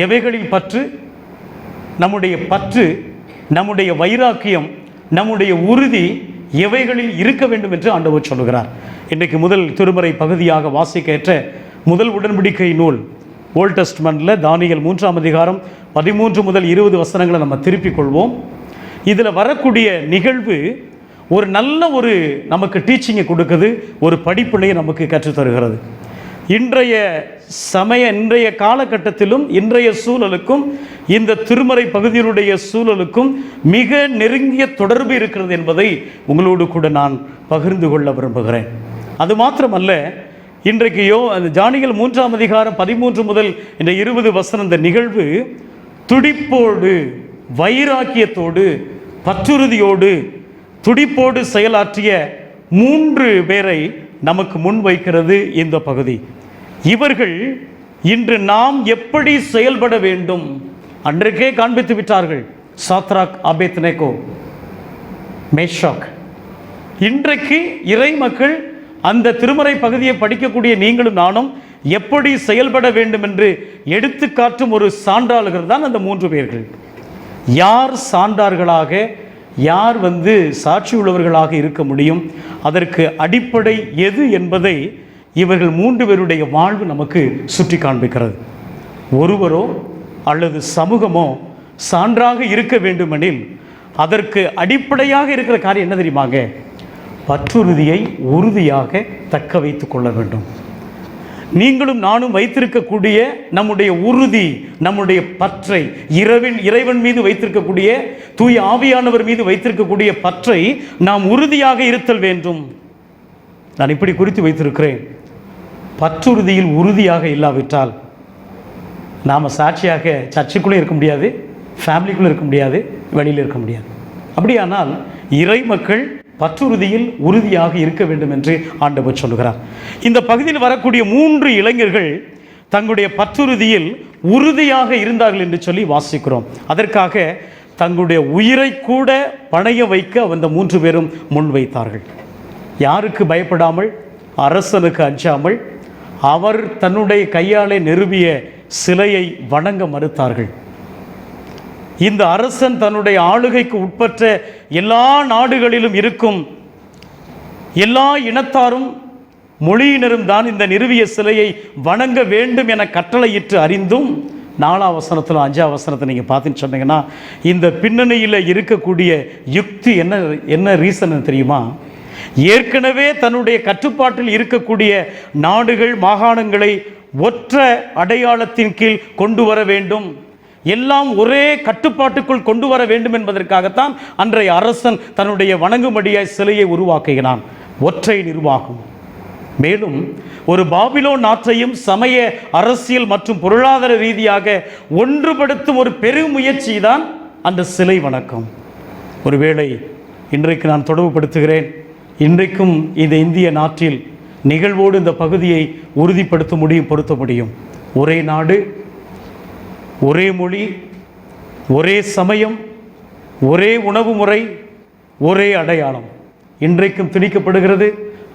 எவைகளில் பற்று? நம்முடைய பற்று, நம்முடைய வைராக்கியம், நம்முடைய உறுதி எவைகளில் இருக்க வேண்டும் என்று ஆண்டவர் சொல்லுகிறார். இன்றைக்கு முதல் திருமறை பகுதியாக வாசிக்கேற்ற முதல் உடன்படிக்கை நூல் ஓல்ட் டெஸ்ட்மெண்ட்டில் தானியேல் 3ஆம் அதிகாரம் 13 முதல் 20 வசனங்களை நம்ம திருப்பிக் கொள்வோம். இதில் வரக்கூடிய நிகழ்வு ஒரு நல்ல ஒரு நமக்கு டீச்சிங்கை கொடுக்குது, ஒரு படிப்பினையை நமக்கு கற்றுத்தருகிறது. இன்றைய காலகட்டத்திலும் இன்றைய சூழலுக்கும் இந்த திருமறை பகுதியினுடைய சூழலுக்கும் மிக நெருங்கிய தொடர்பு இருக்கிறது என்பதை உங்களோடு கூட நான் பகிர்ந்து கொள்ள விரும்புகிறேன். அது மாத்திரமல்ல, இன்றைக்கு தானியேல் 3ஆம் அதிகாரம் 13 முதல் இந்த 20 வசனம், இந்த நிகழ்வு துடிப்போடு, வைராக்கியத்தோடு, பற்றுறுதியோடு, துடிப்போடு செயலாற்றிய 3 பேரை நமக்கு முன்வைக்கிறது இந்த பகுதி. இவர்கள் இன்று நாம் எப்படி செயல்பட வேண்டும் அன்றைக்கே காண்பித்து விட்டார்கள். Shadrach, Abednego, Meshach. இன்றைக்கு இறை மக்கள் அந்த திருமறை பகுதியை படிக்கக்கூடிய நீங்களும் நானும் எப்படி செயல்பட வேண்டும் என்று எடுத்துக்காட்டும் ஒரு சான்றாளர்கள் தான் அந்த 3 பேர்கள். யார் சான்றார்களாக, யார் சாட்சி உள்ளவர்களாக இருக்க முடியும், அதற்கு அடிப்படை எது என்பதை இவர்கள் 3 பேருடைய வாழ்வு நமக்கு சுட்டி காண்பிக்கிறது. ஒருவரோ அல்லது சமூகமோ சான்றாக இருக்க வேண்டுமெனில் அதற்கு அடிப்படையாக இருக்கிற காரியம் என்ன தெரியுமாங்க? பற்றுறுதியை உறுதியாக தக்க வைத்து கொள்ள வேண்டும். நீங்களும் நானும் வைத்திருக்கக்கூடிய நம்முடைய உறுதி, நம்முடைய பற்றை, இறைவன் மீது வைத்திருக்கக்கூடிய, தூய ஆவியானவர் மீது வைத்திருக்கக்கூடிய பற்றை நாம் உறுதியாக இருத்தல் வேண்டும். நான் இப்படி குறித்து வைத்திருக்கிறேன், பற்றுறுதியில் உறுதியாக இல்லாவிட்டால் நாம் சாட்சியாக சர்ச்சுக்குள்ளே இருக்க முடியாது, ஃபேமிலிக்குள்ளே இருக்க முடியாது, வெளியில் இருக்க முடியாது. அப்படியானால் இறை மக்கள் பற்றுறுதியில் உறுதியாக இருக்க வேண்டும் என்று ஆண்டவர் சொல்லுகிறார். இந்த பகுதியில் வரக்கூடிய 3 இளைஞர்கள் தங்களுடைய பற்றுறுதியில் உறுதியாக இருந்தார்கள் என்று சொல்லி வாசிக்கிறோம். அதற்காக தங்களுடைய உயிரை கூட பணைய வைக்க அந்த 3 பேரும் முன்வைத்தார்கள். யாருக்கு பயப்படாமல், அரசனுக்கு அஞ்சாமல், அவர் தன்னுடைய கையாலே நிறுவிய சிலையை வணங்க மறுத்தார்கள். இந்த அரசன் தன்னுடைய ஆளுகைக்கு உட்பட்ட எல்லா நாடுகளிலும் இருக்கும் எல்லா இனத்தாரும் மொழியினரும் தான் இந்த நிறுவிய சிலையை வணங்க வேண்டும் என கட்டளையிட்டு அறிந்தும் 4ஆம் வசனத்தில் 5ஆம் வசனத்தை நீங்கள் பார்த்துன்னு சொன்னீங்கன்னா இந்த பின்னணியில் இருக்கக்கூடிய யுக்தி என்ன ரீசன் தெரியுமா? ஏற்கனவே தன்னுடைய கட்டுப்பாட்டில் இருக்கக்கூடிய நாடுகள் மாகாணங்களை ஒற்ற அடையாளத்தின் கீழ் கொண்டு வர வேண்டும், எல்லாம் ஒரே கட்டுப்பாட்டுக்குள் கொண்டு வர வேண்டும் என்பதற்காகத்தான் அன்றைய அரசன் தன்னுடைய வணங்கும்படியாய் சிலையை உருவாக்குகிறான். ஒற்றை நிர்வாகம். மேலும் ஒரு பாபிலோன் நாட்டையும் சமய, அரசியல் மற்றும் பொருளாதார ரீதியாக ஒன்றுபடுத்தும் ஒரு பெரும் முயற்சி தான் அந்த சிலை வணக்கம். ஒருவேளை இன்றைக்கு நான் தொடர்புபடுத்துகிறேன், இன்றைக்கும் இந்த இந்திய நாட்டில் நிகழ்வோடு இந்த பகுதியை உறுதிப்படுத்த முடியும், பொருத்த முடியும். ஒரே நாடு, ஒரே மொழி, ஒரே சமயம், ஒரே உணவு முறை, ஒரே அடையாளம் இன்றைக்கும் திணிக்கப்படுகிறது.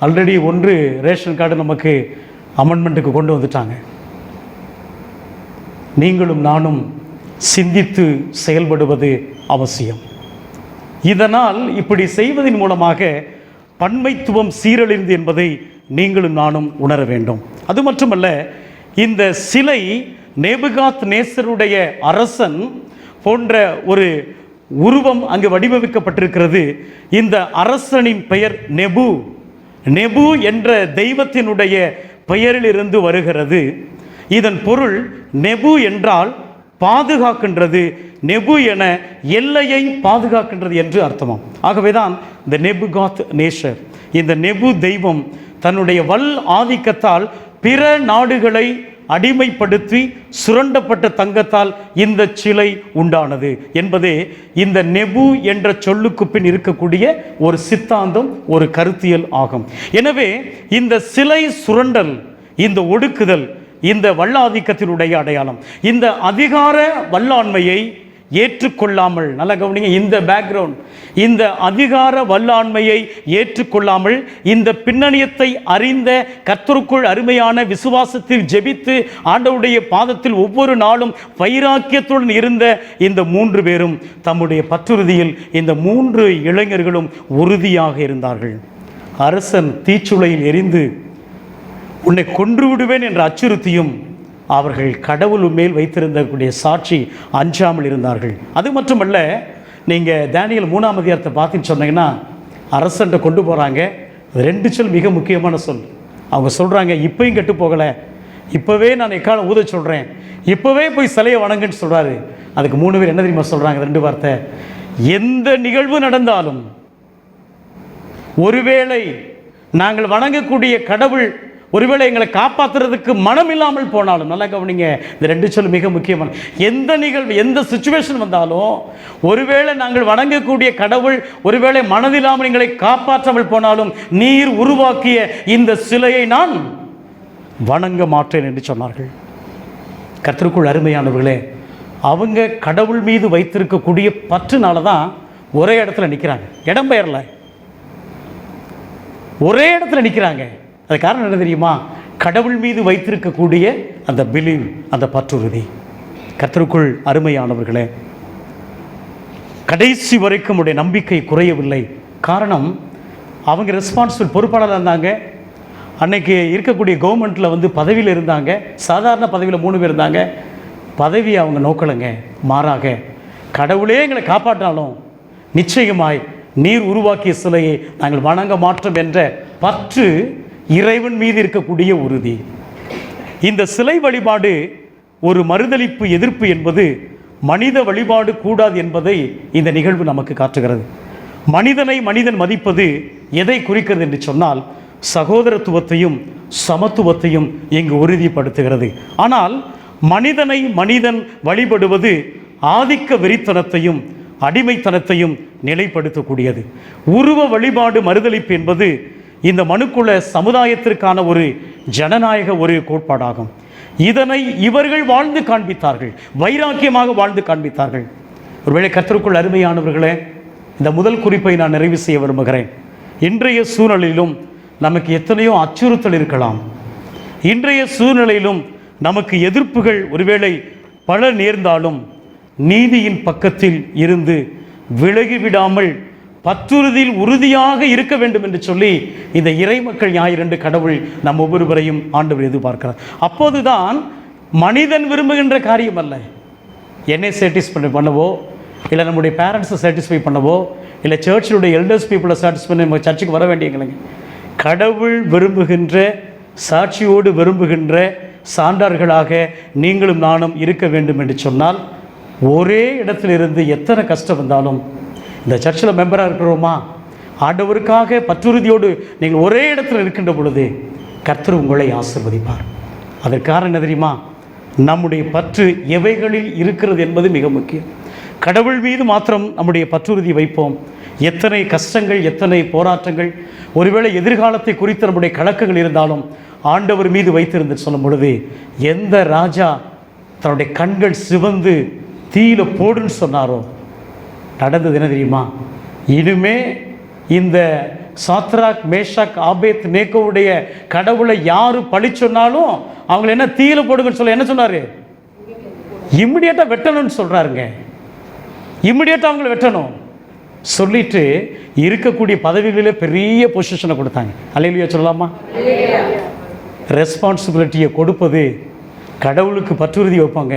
ஆல்ரெடி 1 ரேஷன் கார்டு நமக்கு அமெண்ட்மெண்ட்டுக்கு கொண்டு வந்துட்டாங்க. நீங்களும் நானும் சிந்தித்து செயல்படுவது அவசியம். இதனால் இப்படி செய்வதன் மூலமாக பன்மைத்துவம் சீரழிந்து என்பதை நீங்களும் நானும் உணர வேண்டும். அது மட்டுமல்ல, இந்த சிலை நேபுகாத் நேசருடைய அரசன் போன்ற ஒரு உருவம் அங்கு வடிவமைக்கப்பட்டிருக்கிறது. இந்த அரசனின் பெயர் நெபு. நெபு என்ற தெய்வத்தினுடைய பெயரிலிருந்து வருகிறது. இதன் பொருள் நெபு என்றால் பாதுகாக்கின்றது, நெபு என எல்லையை பாதுகாக்கின்றது என்று அர்த்தமாம். ஆகவேதான் இந்த நேபுகாத் நேசர், இந்த நெபு தெய்வம் தன்னுடைய வல் ஆதிக்கத்தால் பிற நாடுகளை அடிமைப்படுத்தி சுரண்டப்பட்ட தங்கத்தால் இந்த சிலை உண்டானது என்பதே இந்த நெபு என்ற சொல்லுக்கு பின் இருக்கக்கூடிய ஒரு சித்தாந்தம், ஒரு கருத்தியல் ஆகும். எனவே இந்த சிலை சுரண்டல், இந்த ஒடுக்குதல், இந்த வல்லாதிக்கத்தினுடைய அடையாளம். இந்த அதிகார வல்லாண்மையை ஏற்றுக்கொள்ளாமல், நல்ல கவனிங்க, இந்த பேக்ரவுண்ட், இந்த அதிகார வல்லாண்மையை ஏற்றுக்கொள்ளாமல் இந்த பின்னணியத்தை அறிந்த கர்த்தருக்குள் அருமையான விசுவாசத்தில் ஜெபித்து ஆண்டவருடைய பாதத்தில் ஒவ்வொரு நாளும் வைராக்கியத்துடன் இருந்த இந்த 3 பேரும் தம்முடைய பற்றுறுதியில் இந்த 3 இளைஞர்களும் உறுதியாக இருந்தார்கள். அரசன் தீச்சுளையில் எரிந்து உன்னை கொன்று விடுவேன் என்ற அச்சுறுத்தியும் அவர்கள் கடவுள் மேல் வைத்திருந்தக்கூடிய சாட்சி அஞ்சாமல் இருந்தார்கள். அது மட்டுமல்ல, நீங்கள் தானியேல் 3ஆம் அதிகாரத்தை பார்த்துன்னு சொன்னீங்கன்னா அரசன்ட்ட கொண்டு போகிறாங்க. 2 சொல் மிக முக்கியமான சொல். அவங்க சொல்கிறாங்க, இப்போயும் கெட்டு போகலை, இப்போவே நான் எக்காலம் ஊத சொல்கிறேன், இப்போவே போய் சிலையை வணங்குன்னு சொல்கிறாரு. அதுக்கு 3 பேர் என்ன தெரியுமா சொல்கிறாங்க? 2 வார்த்தை. எந்த நிகழ்வு நடந்தாலும், ஒருவேளை நாங்கள் வணங்கக்கூடிய கடவுள் ஒருவேளை எங்களை காப்பாற்றுறதுக்கு மனம் இல்லாமல் போனாலும், நல்லா கவனிங்க, இந்த 2 சொல் மிக முக்கியமான. எந்த நிகழ்வு, எந்த சிச்சுவேஷன் வந்தாலும், ஒருவேளை நாங்கள் வணங்கக்கூடிய கடவுள் ஒருவேளை மனதில்லாமல் எங்களை காப்பாற்றாமல் போனாலும், நீர் உருவாக்கிய இந்த சிலையை நான் வணங்க மாட்டேன் என்று சொன்னார்கள். கர்த்தருக்குள் அருமையானவர்களே, அவங்க கடவுள் மீது வைத்திருக்கக்கூடிய பற்றுனால தான் ஒரே இடத்துல நிற்கிறாங்க, இடம் பெயரல, ஒரே இடத்துல நிற்கிறாங்க. அது காரணம் என்ன தெரியுமா? கடவுள் மீது வைத்திருக்கக்கூடிய அந்த பிலீவ், அந்த பற்றுறுதி. கர்த்தருக்குள் அருமையானவர்களே, கடைசி வரைக்கும் உடைய நம்பிக்கை குறையவில்லை. காரணம், அவங்க ரெஸ்பான்சிபிள் பொறுப்பாளராக இருந்தாங்க. அன்னைக்கு இருக்கக்கூடிய கவர்மெண்ட்டில் பதவியில் இருந்தாங்க. சாதாரண பதவியில் 3 பேர் இருந்தாங்க. பதவியை அவங்க நோக்கலைங்க, மாறாக கடவுளே எங்களை காப்பாற்றாலும் நிச்சயமாய் நீர் உருவாக்கிய சிலையை நாங்கள் வணங்க மாட்டோம் என்ற பற்று, இறைவன் மீது இருக்கக்கூடிய உறுதி. இந்த சிலை வழிபாடு ஒரு மறுதலிப்பு, எதிர்ப்பு என்பது மனித வழிபாடு கூடாது என்பதை இந்த நிகழ்வு நமக்கு காட்டுகிறது. மனிதனை மனிதன் மதிப்பது எதை குறிக்கிறது என்று சொன்னால், சகோதரத்துவத்தையும் சமத்துவத்தையும் இங்கு உறுதிப்படுத்துகிறது. ஆனால் மனிதனை மனிதன் வழிபடுவது ஆதிக்க வெறித்தனத்தையும் அடிமைத்தனத்தையும் நிலைப்படுத்தக்கூடியது. உருவ வழிபாடு மறுதலிப்பு என்பது இந்த மனுக்குல சமுதாயத்திற்கான ஒரு ஜனநாயக ஒரு கோட்பாடாகும். இதனை இவர்கள் வாழ்ந்து காண்பித்தார்கள், வைராக்கியமாக வாழ்ந்து காண்பித்தார்கள். ஒருவேளை கர்த்தருக்குள் அருமையானவர்களே, இந்த முதல் குறிப்பை நான் நிறைவு செய்ய விரும்புகிறேன். இன்றைய சூழ்நிலையிலும் நமக்கு எத்தனையோ அச்சுறுத்தல் இருக்கலாம். இன்றைய சூழ்நிலையிலும் நமக்கு எதிர்ப்புகள் ஒருவேளை பல நேர்ந்தாலும் நீதியின் பக்கத்தில் இருந்து விலகிவிடாமல் பற்றுறுதியில் உறுதியாக இருக்க வேண்டும் என்று சொல்லி இந்த இறைமக்கள் ஞாயிறன்று கடவுள் நம் ஒவ்வொருவரையும் ஆண்டவர் எதிர்பார்க்கிறார். அப்போதுதான் மனிதன் விரும்புகின்ற காரியம் அல்ல, என்னை சாட்டிஸ்ஃபை பண்ணவோ, இல்லை நம்முடைய பேரண்ட்ஸை சாட்டிஸ்ஃபை பண்ணவோ, இல்லை சர்ச்சினுடைய எல்டர்ஸ் பீப்புளை சாட்டிஸ்ஃபை பண்ண நம்ம சர்ச்சுக்கு வர வேண்டியங்களேங்க. கடவுள் விரும்புகின்ற, சாட்சியோடு விரும்புகின்ற சான்றார்களாக நீங்களும் நானும் இருக்க வேண்டும் என்று சொன்னால், ஒரே இடத்திலிருந்து எத்தனை கஷ்டம் வந்தாலும், இந்த சர்ச்சில் மெம்பராக இருக்கிறோமா, ஆண்டவருக்காக பற்றுறுதியோடு நீங்கள் ஒரே இடத்துல இருக்கின்ற பொழுது கர்த்தர் உங்களை ஆசீர்வதிப்பார். அதற்காக என்ன தெரியுமா, நம்முடைய பற்று எவைகளில் இருக்கிறது என்பது மிக முக்கியம். கடவுள் மீது மாத்திரம் நம்முடைய பற்றுறுதி வைப்போம். எத்தனை கஷ்டங்கள், எத்தனை போராட்டங்கள், ஒருவேளை எதிர்காலத்தை குறித்து நம்முடைய கலக்கங்கள் இருந்தாலும் ஆண்டவர் மீது வைத்திருந்து சொல்லும் பொழுது, எந்த ராஜா தன்னுடைய கண்கள் சிவந்து தீயில போடுன்னு சொன்னாரோ நடந்தது என்ன தெரியுமா? இனிமே இந்த சாத்ராக், மேஷாக், ஆபேத் நேகோவுடைய கடவுளை யாரு பழி சொன்னாலும் அவங்களை என்ன தீயில போடுங்கன்னு சொல்ல என்ன சொன்னாரு? இம்மிடியேட்டாக வெட்டணும்னு சொல்றாருங்க. இம்மிடியேட்டாக அவங்களை வெட்டணும் சொல்லிட்டு இருக்கக்கூடிய பதவிகளிலே பெரிய பொசிஷனை கொடுத்தாங்க. அல்லேலூயா சொல்லலாமா? ரெஸ்பான்சிபிலிட்டியை கொடுப்பது, கடவுளுக்கு பற்றுறுதி வைப்பாங்க,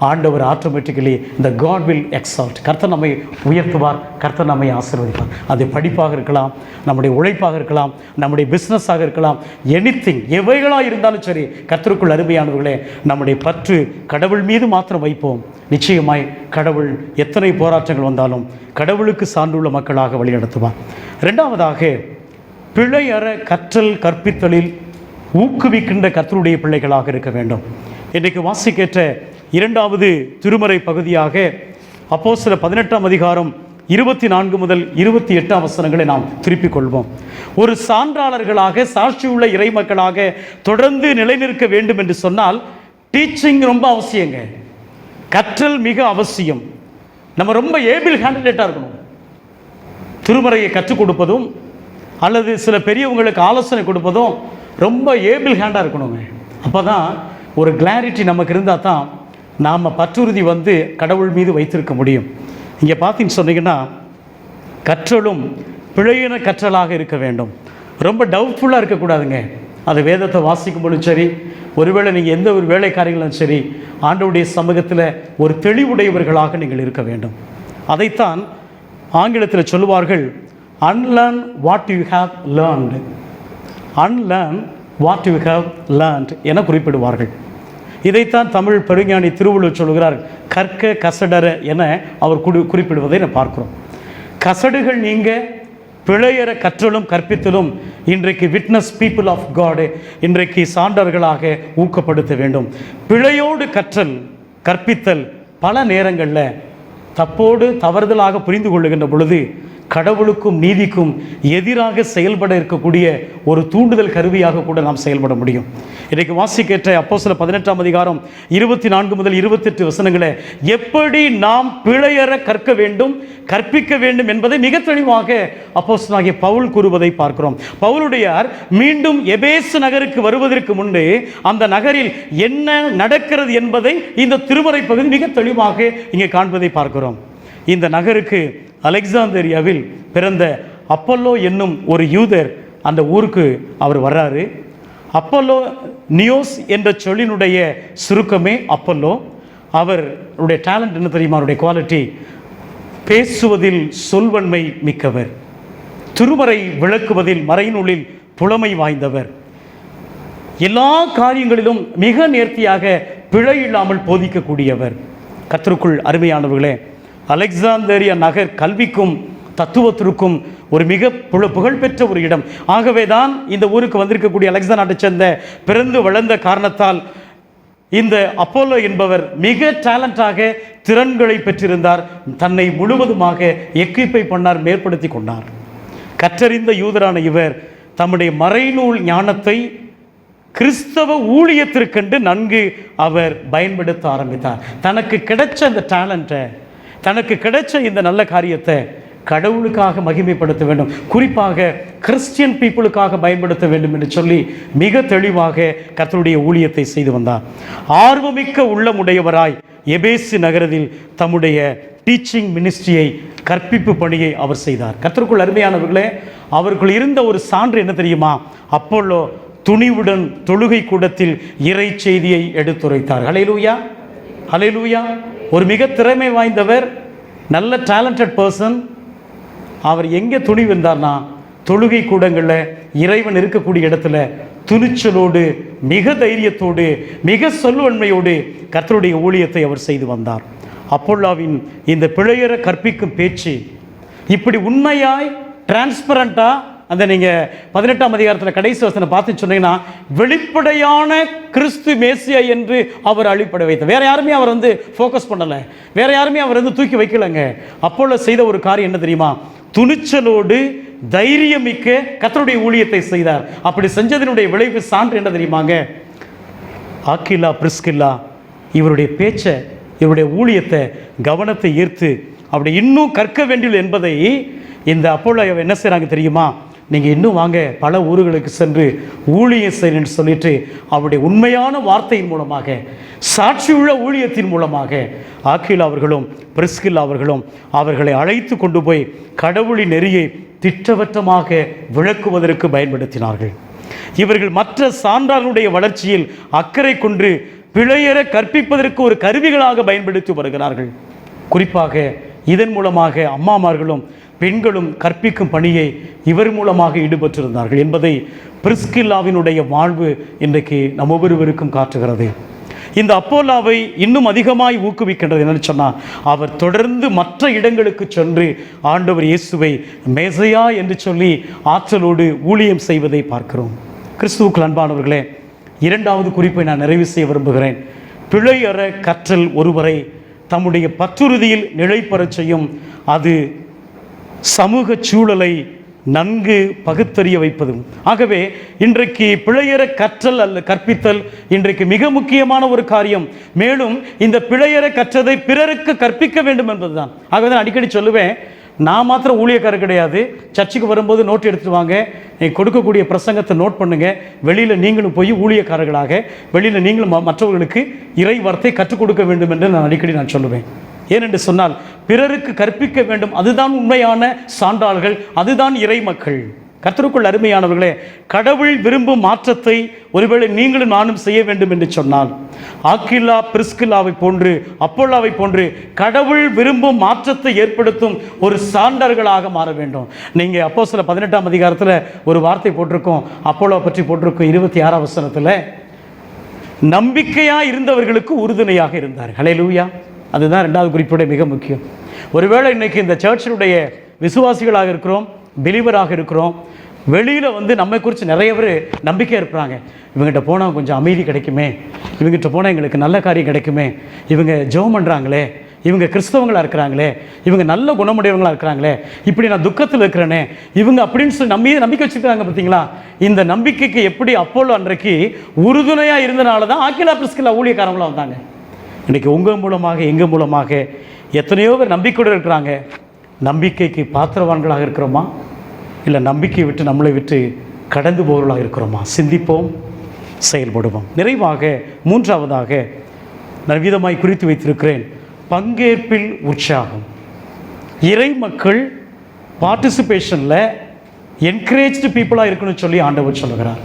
ஆண்டவர் ஆட்டோமேட்டிக்கலி இந்த காட் வில் எக்ஸால்ட். கர்த்தர் நம்மை உயர்த்துவார், கர்த்தர் நம்மை ஆசீர்வதிப்பார். அது படிப்பாக இருக்கலாம், நம்முடைய உழைப்பாக இருக்கலாம், நம்முடைய பிஸ்னஸாக இருக்கலாம், எனிதிங், எவைகளாக இருந்தாலும் சரி. கர்த்தருக்குள் அருமையானவர்களே, நம்முடைய பற்று கடவுள் மீது மாத்திரம் வைப்போம். நிச்சயமாய் கடவுள் எத்தனை போராட்டங்கள் வந்தாலும் கடவுளுக்கு சார்ந்துள்ள மக்களாக வழிநடத்துவார். இரண்டாவதாக, பிழையற கற்றல் கற்பித்தலில் ஊக்குவிக்கின்ற கர்த்தருடைய பிள்ளைகளாக இருக்க வேண்டும். இன்றைக்கு வாசிக்கேற்ற இரண்டாவது திருமறை பகுதியாக அப்போஸ்தலர் 18ஆம் அதிகாரம் 24 முதல் 28 வசனங்களை நாம் திருப்பிக் கொள்வோம். ஒரு சான்றாளர்களாக, சாட்சியுள்ள இறைமக்களாக தொடர்ந்து நிலைநிற்க வேண்டும் என்று சொன்னால் டீச்சிங் ரொம்ப அவசியங்க. கற்றல் மிக அவசியம். நம்ம ரொம்ப ஏபிள் கேண்டிடேட்டாக இருக்கணும். திருமறையை கற்றுக் கொடுப்பதும் அல்லது சில பெரியவங்களுக்கு ஆலோசனை கொடுப்பதும் ரொம்ப ஏபிள் ஹேண்டாக இருக்கணுங்க. அப்போ தான் ஒரு கிளாரிட்டி நமக்கு இருந்தால் தான் நாம் பற்றுறுதி கடவுள் மீது வைத்திருக்க முடியும். இங்கே பார்த்தீங்கன்னு சொன்னீங்கன்னா, கற்றலும் பிழையின கற்றலாக இருக்க வேண்டும். ரொம்ப டவுட்ஃபுல்லாக இருக்கக்கூடாதுங்க. அது வேதத்தை வாசிக்கும் பொழுதும் சரி, ஒருவேளை நீங்கள் எந்த ஒரு வேலை காரியங்களும் சரி, ஆண்டவருடைய சமூகத்தில் ஒரு தெளிவுடையவர்களாக நீங்கள் இருக்க வேண்டும். அதைத்தான் ஆங்கிலத்தில் சொல்லுவார்கள், unlearn what you have learned, unlearn what you have learned என குறிப்பிடுவார்கள். இதைத்தான் தமிழ் பெருஞானி திருவள்ளுவர் சொல்கிறார், கற்க கசடர என அவர் குறிப்பிடுவதை நான் பார்க்கிறோம். கசடுகள் நீங்க பிழையற கற்றலும் கற்பித்தலும் இன்றைக்கு விட்னஸ் பீப்புள் ஆஃப் காட், இன்றைக்கு சான்றர்களாக ஊக்கப்படுத்த வேண்டும். பிழையோடு கற்றல் கற்பித்தல் பல நேரங்களில் தப்போடு தவறுதலாக புரிந்து கொள்ளுகின்ற பொழுது கடவுளுக்கும் நீதிக்கும் எதிராக செயல்பட இருக்கக்கூடிய ஒரு தூண்டுதல் கருவியாக கூட நாம் செயல்பட முடியும். இன்றைக்கு வாசிக்கேற்ற அப்போஸ்தலர் 18ஆம் அதிகாரம் 24 முதல் 28 வசனங்களை எப்படி நாம் பிழையற கற்க வேண்டும், கற்பிக்க வேண்டும் என்பதை மிக தெளிவாக அப்போஸ்தலனாகிய பவுல் கூறுவதை பார்க்கிறோம். பவுலுடையார் மீண்டும் எபேசு நகருக்கு வருவதற்கு முன்பே அந்த நகரில் என்ன நடக்கிறது என்பதை இந்த திருமறை பகுதி மிக தெளிவாக இங்கே காண்பதை பார்க்கிறோம். இந்த நகருக்கு அலெக்சாந்திரியாவில் பிறந்த அப்பல்லோ என்னும் ஒரு யூதர் அந்த ஊருக்கு அவர் வர்றாரு. அப்பல்லோ நியோஸ் என்ற சொல்லினுடைய சுருக்கமே அப்பல்லோ. அவருடைய டேலண்ட் என்ன தெரியுமா? அவருடைய குவாலிட்டி, பேசுவதில் சொல்வன்மை மிக்கவர், திருமறை விளக்குவதில் மறைநூலில் புலமை வாய்ந்தவர், எல்லா காரியங்களிலும் மிக நேர்த்தியாக பிழை இல்லாமல் போதிக்கக்கூடியவர். கர்த்தருக்குள் அருமையானவர்களே, அலெக்சாந்திரியா நகர் கல்விக்கும் தத்துவத்திற்கும் ஒரு மிக புகழ்பெற்ற ஒரு இடம். ஆகவே தான் இந்த ஊருக்கு வந்திருக்கக்கூடிய அலெக்சாண்டர் நாட்டை சேர்ந்த பிறந்து வளர்ந்த காரணத்தால் இந்த அப்போலோ என்பவர் மிக டேலண்டாக திறன்களை பெற்றிருந்தார். தன்னை முழுவதுமாக எக்யூப்பை பண்ணார், மேற்படுத்தி கொண்டார். கற்றறிந்த யூதரான இவர் தம்முடைய மறைநூல் ஞானத்தை கிறிஸ்தவ ஊழியத்திற்கென்று நன்கு அவர் பயன்படுத்த ஆரம்பித்தார். தனக்கு கிடைச்ச அந்த டேலண்ட்டை, தனக்கு கிடைச்ச இந்த நல்ல காரியத்தை கடவுளுக்காக மகிமைப்படுத்த வேண்டும், குறிப்பாக கிறிஸ்டியன் பீப்புளுக்காக பயன்படுத்த வேண்டும் என்று சொல்லி மிக தெளிவாக கர்த்தருடைய ஊழியத்தை செய்து வந்தார். ஆர்வமிக்க உள்ளமுடையவராய் எபேசு நகரத்தில் தம்முடைய டீச்சிங் மினிஸ்ட்ரியை, கற்பிப்பு பணியை அவர் செய்தார். கர்த்தருக்குள் அருமையானவர்களே, அவருக்குள் இருந்த ஒரு சான்று என்ன தெரியுமா? அப்போலோ துணிவுடன் தொழுகை கூடத்தில் இறை செய்தியை எடுத்துரைத்தார். ஹல்லேலூயா, ஹல்லேலூயா. ஒரு மிக திறமை வாய்ந்தவர், நல்ல டேலண்டட் பர்சன். அவர் எங்கே துணிவு இருந்தார்னா, தொழுகை கூடங்களில் இறைவன் இருக்கக்கூடிய இடத்துல துணிச்சலோடு, மிக தைரியத்தோடு, மிக சொல்வன்மையோடு கர்த்தருடைய ஊழியத்தை அவர் செய்து வந்தார். அப்போல்லாவின் இந்த பிழையற கற்பிக்கும் பேச்சு இப்படி உண்மையாய் டிரான்ஸ்பரண்டாக, அந்த நீங்கள் 18ஆம் அதிகாரத்தில் கடைசி வசனம் பார்த்து சொன்னீங்கன்னா, வெளிப்படையான கிறிஸ்து மேசியா என்று அவர் அழிப்பட வைத்தார். வேற யாருமே அவர் ஃபோக்கஸ் பண்ணலை, வேற யாருமே அவர் தூக்கி வைக்கலைங்க. அப்போல்லோ செய்த ஒரு காரியம் என்ன தெரியுமா? துணிச்சலோடு தைரியமிக்க கர்த்தருடைய ஊழியத்தை செய்தார். அப்படி செஞ்சதனுடைய விளைவு சான்று என்ன தெரியுமாங்க? ஆக்கில்லா பிரிஸ்கில்லா இவருடைய பேச்சை, இவருடைய ஊழியத்தை, கவனத்தை ஈர்த்து அப்படி இன்னும் கற்க வேண்டியது என்பதை இந்த அப்போல்லோ என்ன செய்கிறாங்க தெரியுமா? நீங்கள் இன்னும் வாங்க, பல ஊர்களுக்கு சென்று ஊழியம் செய்யணும்னு சொல்லிட்டு அவருடைய உண்மையான வார்த்தையின் மூலமாக, சாட்சியுள்ள ஊழியத்தின் மூலமாக ஆக்கிலா அவர்களும் பிரிஸ்கில்லா அவர்களும் அவர்களை அழைத்து கொண்டு போய் கடவுளின் நெறியை திட்டவட்டமாக விளக்குவதற்கு பயன்படுத்தினார்கள். இவர்கள் மற்ற சான்றார்களுடைய வளர்ச்சியில் அக்கறை கொண்டு பிழையற கற்பிப்பதற்கு ஒரு கருவிகளாக பயன்படுத்தி வருகிறார்கள். குறிப்பாக இதன் மூலமாக அம்மாமார்களும் பெண்களும் கற்பிக்கும் பணியை இவர் மூலமாக ஈடுபட்டிருந்தார்கள் என்பதை பிரிஸ்கில்லாவினுடைய வாழ்வு இன்றைக்கு நம் ஒவ்வொருவருக்கும் காட்டுகிறது. இந்த அப்போல்லாவை இன்னும் அதிகமாய் ஊக்குவிக்கின்றது என்னன்னு சொன்னால், அவர் தொடர்ந்து மற்ற இடங்களுக்கு சென்று ஆண்டவர் இயேசுவை மேசையா என்று சொல்லி ஆற்றலோடு ஊழியம் செய்வதை பார்க்கிறோம். கிறிஸ்துவுக்குள் அன்பானவர்களே, இரண்டாவது குறிப்பை நான் நிறைவு செய்ய விரும்புகிறேன். பிழையற கற்றல் ஒருவரை தம்முடைய பற்றுறுதியில் நிலைப்பெறச் செய்யும். அது சமூக சூழலை நன்கு பகுத்தறிய வைப்பதும். ஆகவே இன்றைக்கு பிழையற கற்றல் அல்ல கற்பித்தல் இன்றைக்கு மிக முக்கியமான ஒரு காரியம். மேலும் இந்த பிழையற கற்றதை பிறருக்கு கற்பிக்க வேண்டும் என்பதுதான். ஆகவே தான் அடிக்கடி சொல்லுவேன், நான் மாத்திரம் ஊழியக்காரர் கிடையாது. சர்ச்சுக்கு வரும்போது நோட் எடுத்துட்டு வாங்க, நீங்கள் கொடுக்கக்கூடிய பிரசங்கத்தை நோட் பண்ணுங்க. வெளியில் நீங்களும் போய் ஊழியக்காரர்களாக, வெளியில் நீங்களும் மற்றவர்களுக்கு இறை வார்த்தை கற்றுக் கொடுக்க வேண்டும் என்று நான் அடிக்கடி சொல்லுவேன். ஏனென்று சொன்னால், பிறருக்கு கற்பிக்க வேண்டும். அதுதான் உண்மையான சான்றாள்கள், அதுதான் இறை மக்கள். கர்த்தருக்குள் அருமையானவர்களே, கடவுள் விரும்பும் மாற்றத்தை ஒருவேளை நீங்களும் நானும் செய்ய வேண்டும் என்று சொன்னால், ஆக்கில்லா பிரிஸ்கில்லாவை போன்று, அப்போல்லாவை போன்று கடவுள் விரும்பும் மாற்றத்தை ஏற்படுத்தும் ஒரு சான்றர்களாக மாற வேண்டும். நீங்கள் அப்போஸ்தலர் 18ஆம் அதிகாரத்தில் ஒரு வார்த்தை போட்டிருக்கோம், அப்போலோ பற்றி போட்டிருக்கோம். 26ஆம் வசனத்தில் நம்பிக்கையாக இருந்தவர்களுக்கு உறுதுணையாக இருந்தார். ஹல்லேலூயா. அதுதான் ரெண்டாவது குறிப்புடைய மிக முக்கியம். ஒருவேளை இன்றைக்கி இந்த சர்ச்சினுடைய விசுவாசிகளாக இருக்கிறோம், பிலீவராக இருக்கிறோம், வெளியில் நம்மை குறித்து நிறைய பேர் நம்பிக்கையாக இருக்கிறாங்க. இவங்ககிட்ட போனால் கொஞ்சம் அமைதி கிடைக்குமே, இவங்ககிட்ட போனால் எங்களுக்கு நல்ல காரியம் கிடைக்குமே, இவங்க ஜெபம் பண்ணுறாங்களே, இவங்க கிறிஸ்தவங்களாக இருக்கிறாங்களே, இவங்க நல்ல குணமுடையவங்களாக இருக்கிறாங்களே, இப்படி நான் துக்கத்தில் இருக்கிறேனே, இவங்க அப்படின்னு சொல்லி நம்பிக்கை வச்சுருக்காங்க. பார்த்தீங்களா? இந்த நம்பிக்கைக்கு எப்படி அப்போலோ அன்றைக்கு உறுதுணையாக இருந்தனால தான் ஆக்கிலா பிரிஸ்கில்லா ஊழியக்காரங்களாக வந்தாங்க. இன்றைக்கி உங்கள் மூலமாக, எங்கள் மூலமாக எத்தனையோ பேர் நம்பிக்கையோடு இருக்கிறாங்க. நம்பிக்கைக்கு பாத்திரவான்களாக இருக்கிறோமா, இல்லை நம்பிக்கையை விட்டு நம்மளை விட்டு கடந்து போவர்களாக இருக்கிறோமா? சிந்திப்போம், செயல்படுவோம். நிறைவாக மூன்றாவதாக நான் விதமாய் குறித்து வைத்திருக்கிறேன், பங்கேற்பில் உற்சாகம். இறை மக்கள் பார்ட்டிசிபேஷனில் என்கரேஜ்டு பீப்புளாக இருக்கணும்னு சொல்லி ஆண்டவர் சொல்லுகிறார்.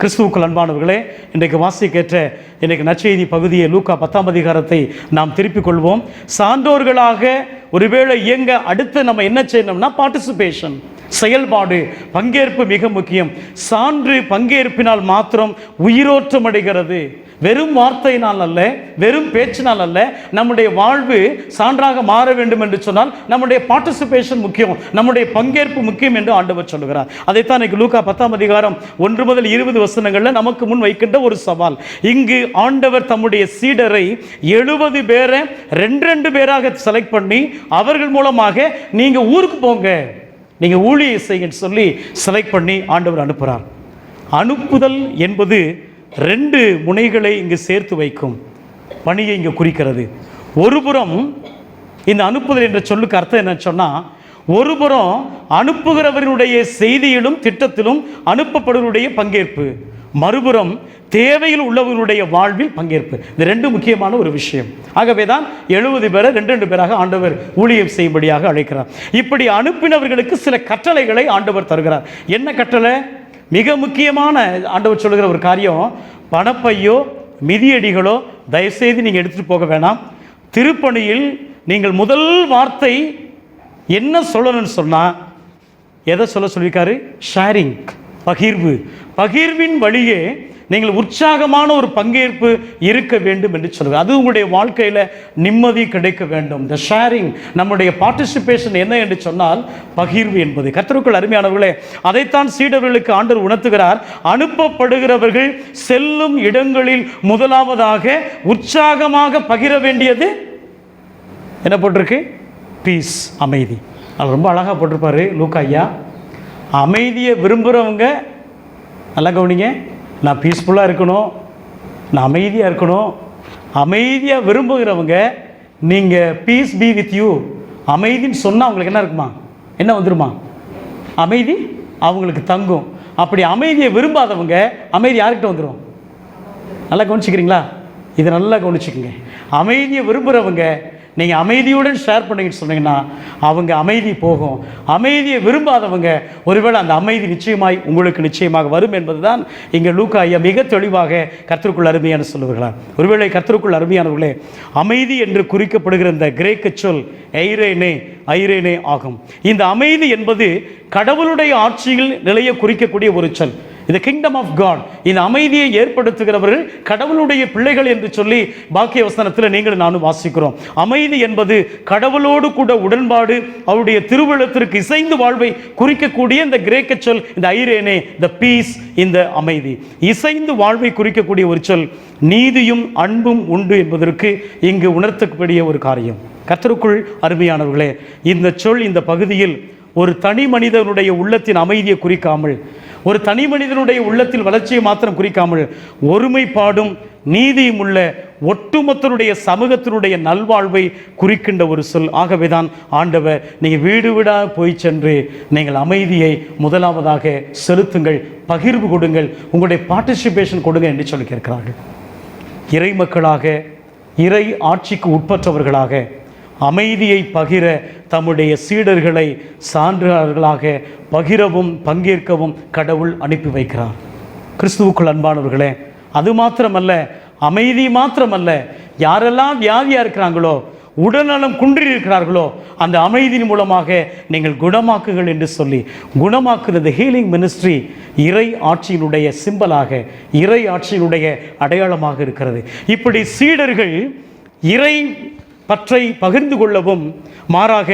கிறிஸ்துவுக்குள் அன்பானவர்களே, இன்றைக்கு வாசிக்கேற்ற இன்றைக்கு நற்செய்தி பகுதியை லூக்கா 10ஆம் அதிகாரத்தை நாம் திருப்பிக் கொள்வோம். சான்றோர்களாக ஒருவேளை இயங்க அடுத்து நம்ம என்ன செய்யணும்னா பார்ட்டிசிபேஷன், செயல்பாடு, பங்கேற்பு மிக முக்கியம். சான்று பங்கேற்பினால் மாத்திரம் உயிரோற்றம் அடைகிறது. வெறும் வார்த்தையினால் அல்ல, வெறும் பேச்சினால் அல்ல. நம்முடைய வாழ்வு சான்றாக மாற வேண்டும் என்று சொன்னால் நம்முடைய பார்ட்டிசிபேஷன் முக்கியம், நம்முடைய பங்கேற்பு முக்கியம் என்று ஆண்டவர் சொல்லுகிறார். அதைத்தான் இன்னைக்கு லூக்கா 10ஆம் அதிகாரம் 1 முதல் 20 வசனங்களில் நமக்கு முன் வைக்கின்ற ஒரு சவால். இங்கு ஆண்டவர் தம்முடைய சீடரை 70 பேரை 2 பேராக செலக்ட் பண்ணி அவர்கள் மூலமாக நீங்க ஊருக்கு போங்க, நீங்க ஊழியம் செய்யுன்னு சொல்லி செலக்ட் பண்ணி ஆண்டவர் அனுப்புகிறார். அனுப்புதல் என்பது 2 முனைகளை இங்கு சேர்த்து வைக்கும் பணியை இங்கு குறிக்கிறது. ஒருபுறம் இந்த அனுப்புதல் என்ற சொல்லுக்கு அர்த்தம் என்னன்னு சொன்னால், ஒருபுறம் அனுப்புகிறவர்களுடைய செய்தியிலும் திட்டத்திலும் அனுப்பப்படுவருடைய பங்கேற்பு, மறுபுறம் தேவையில் உள்ளவர்களுடைய வாழ்வில் பங்கேற்பு. இந்த 2 முக்கியமான ஒரு விஷயம். ஆகவே தான் 70 பேரை 2 பேராக ஆண்டவர் ஊழியம் செய்யும்படியாக அழைக்கிறார். இப்படி அனுப்பினவர்களுக்கு சில கட்டளைகளை ஆண்டவர் தருகிறார். என்ன கட்டளை? மிக முக்கியமான ஆண்டவர் சொல்லுகிற ஒரு காரியம், பணப்பையோ மிதியடிகளோ தயவுசெய்து நீங்கள் எடுத்துகிட்டு போக வேணாம். திருப்பணியில் நீங்கள் முதல் வார்த்தை என்ன சொல்லணும்னு சொன்னால், எதை சொல்லியிருக்காரு? ஷேரிங், பகிர்வு. பகிர்வின் வழியே நீங்கள் உற்சாகமான ஒரு பங்கேற்பு இருக்க வேண்டும் என்று சொல்லுங்கள். அது உங்களுடைய வாழ்க்கையில் நிம்மதி கிடைக்க வேண்டும். இந்த ஷேரிங், நம்முடைய பார்ட்டிசிபேஷன் என்ன என்று சொன்னால் பகிர்வு என்பது. கர்த்தருக்குள் அருமையானவர்களே, அதைத்தான் சீடர்களுக்கு ஆண்டவர் உணர்த்துகிறார். அனுப்பப்படுகிறவர்கள் செல்லும் இடங்களில் முதலாவதாக உற்சாகமாக பகிர வேண்டியது என்ன போட்டிருக்கு? பீஸ், அமைதி. அது ரொம்ப அழகாக போட்டிருப்பாரு லூக்கா ஐயா. அமைதியை விரும்புகிறவங்க நல்லா கவனிங்க, நான் பீஸ்ஃபுல்லாக இருக்கணும், நான் அமைதியாக இருக்கணும். அமைதியாக விரும்புகிறவங்க நீங்கள் பீஸ் பி வித் யூ, அமைதின்னு சொன்னால் அவங்களுக்கு என்ன இருக்குமா? என்ன வந்துடுமா? அமைதி அவங்களுக்கு தங்கும். அப்படி அமைதியை விரும்பாதவங்க அமைதி யார்கிட்ட வந்துடும்? நல்லா கவனிச்சிக்கிறீங்களா? இதை நல்லா கவனிச்சுக்கோங்க. அமைதியை விரும்புகிறவங்க நீங்கள் அமைதியுடன் ஷேர் பண்ணிக்கிட்டு சொன்னீங்கன்னா அவங்க அமைதி போகும். அமைதியை விரும்பாதவங்க ஒருவேளை அந்த அமைதி நிச்சயமாய் உங்களுக்கு நிச்சயமாக வரும் என்பது தான் இங்கே லூக்கா ஐயா மிக தெளிவாக கர்த்தருக்குள் அருமையான சொல்லுகிறார். ஒருவேளை கர்த்தருக்குள் அருமையானவர்களே, அமைதி என்று குறிக்கப்படுகிற இந்த கிரேக்க சொல் ஐரேனே ஆகும். இந்த அமைதி என்பது கடவுளுடைய ஆட்சியில் நிலையை குறிக்கக்கூடிய ஒரு சொல். இந்த கிங்டம் ஆஃப் காட், இந்த அமைதியை ஏற்படுத்துகிறவர்கள் கடவுளுடைய பிள்ளைகள் என்று சொல்லி பாக்கிய வசனத்தில் நீங்கள் நானும் வாசிக்கிறோம். அமைதி என்பது கடவுளோடு கூட உடன்பாடு, அவருடைய திருவுள்ளத்திற்கு இசைந்து வாழ்வை குறிக்கக்கூடிய இந்த கிரேக்க சொல் இந்த ஐரேனே, த பீஸ், இந்த அமைதி. இசைந்து வாழ்வை குறிக்கக்கூடிய ஒரு சொல். நீதியும் அன்பும் உண்டு என்பதற்கு இங்கு உணர்த்தக்கூடிய ஒரு காரியம். கர்த்தருக்குள் அருமையானவர்களே, இந்த சொல் இந்த பகுதியில் ஒரு தனி மனிதனுடைய உள்ளத்தின் அமைதியை குறிக்காமல், ஒரு தனி மனிதனுடைய உள்ளத்தில் வளர்ச்சியை மாத்திரம் குறிக்காமல், ஒருமைப்பாடும் நீதியும் உள்ள ஒட்டுமொத்தனுடைய சமூகத்தினுடைய நல்வாழ்வை குறிக்கின்ற ஒரு சொல். ஆகவேதான் ஆண்டவர், நீங்கள் வீடு வீடாக போய் சென்று நீங்கள் அமைதியை முதலாவதாக செலுத்துங்கள், பகிர்வு கொடுங்கள், உங்களுடைய பார்ட்டிசிபேஷன் கொடுங்க என்று சொல்லி கேட்கிறார்கள். இறை மக்களாக, இறை ஆட்சிக்கு உட்பட்டவர்களாக அமைதியை பகிர தம்முடைய சீடர்களை சான்றாளர்களாக பகிரவும் பங்கேற்கவும் கடவுள் அனுப்பி வைக்கிறார். கிறிஸ்துவுக்குள் அன்பானவர்களே, அது மாத்திரமல்ல, அமைதி மாத்திரமல்ல, யாரெல்லாம் வியாதியாக இருக்கிறாங்களோ, உடல்நலம் குன்றி இருக்கிறார்களோ, அந்த அமைதியின் மூலமாக நீங்கள் குணமாக்குங்கள் என்று சொல்லி குணமாக்குறது ஹீலிங் மினிஸ்ட்ரி இறை ஆட்சியினுடைய சிம்பலாக, இறை ஆட்சியினுடைய அடையாளமாக இருக்கிறது. இப்படி சீடர்கள் இறை பற்றை பகிர்ந்து கொள்ளவும், மாறாக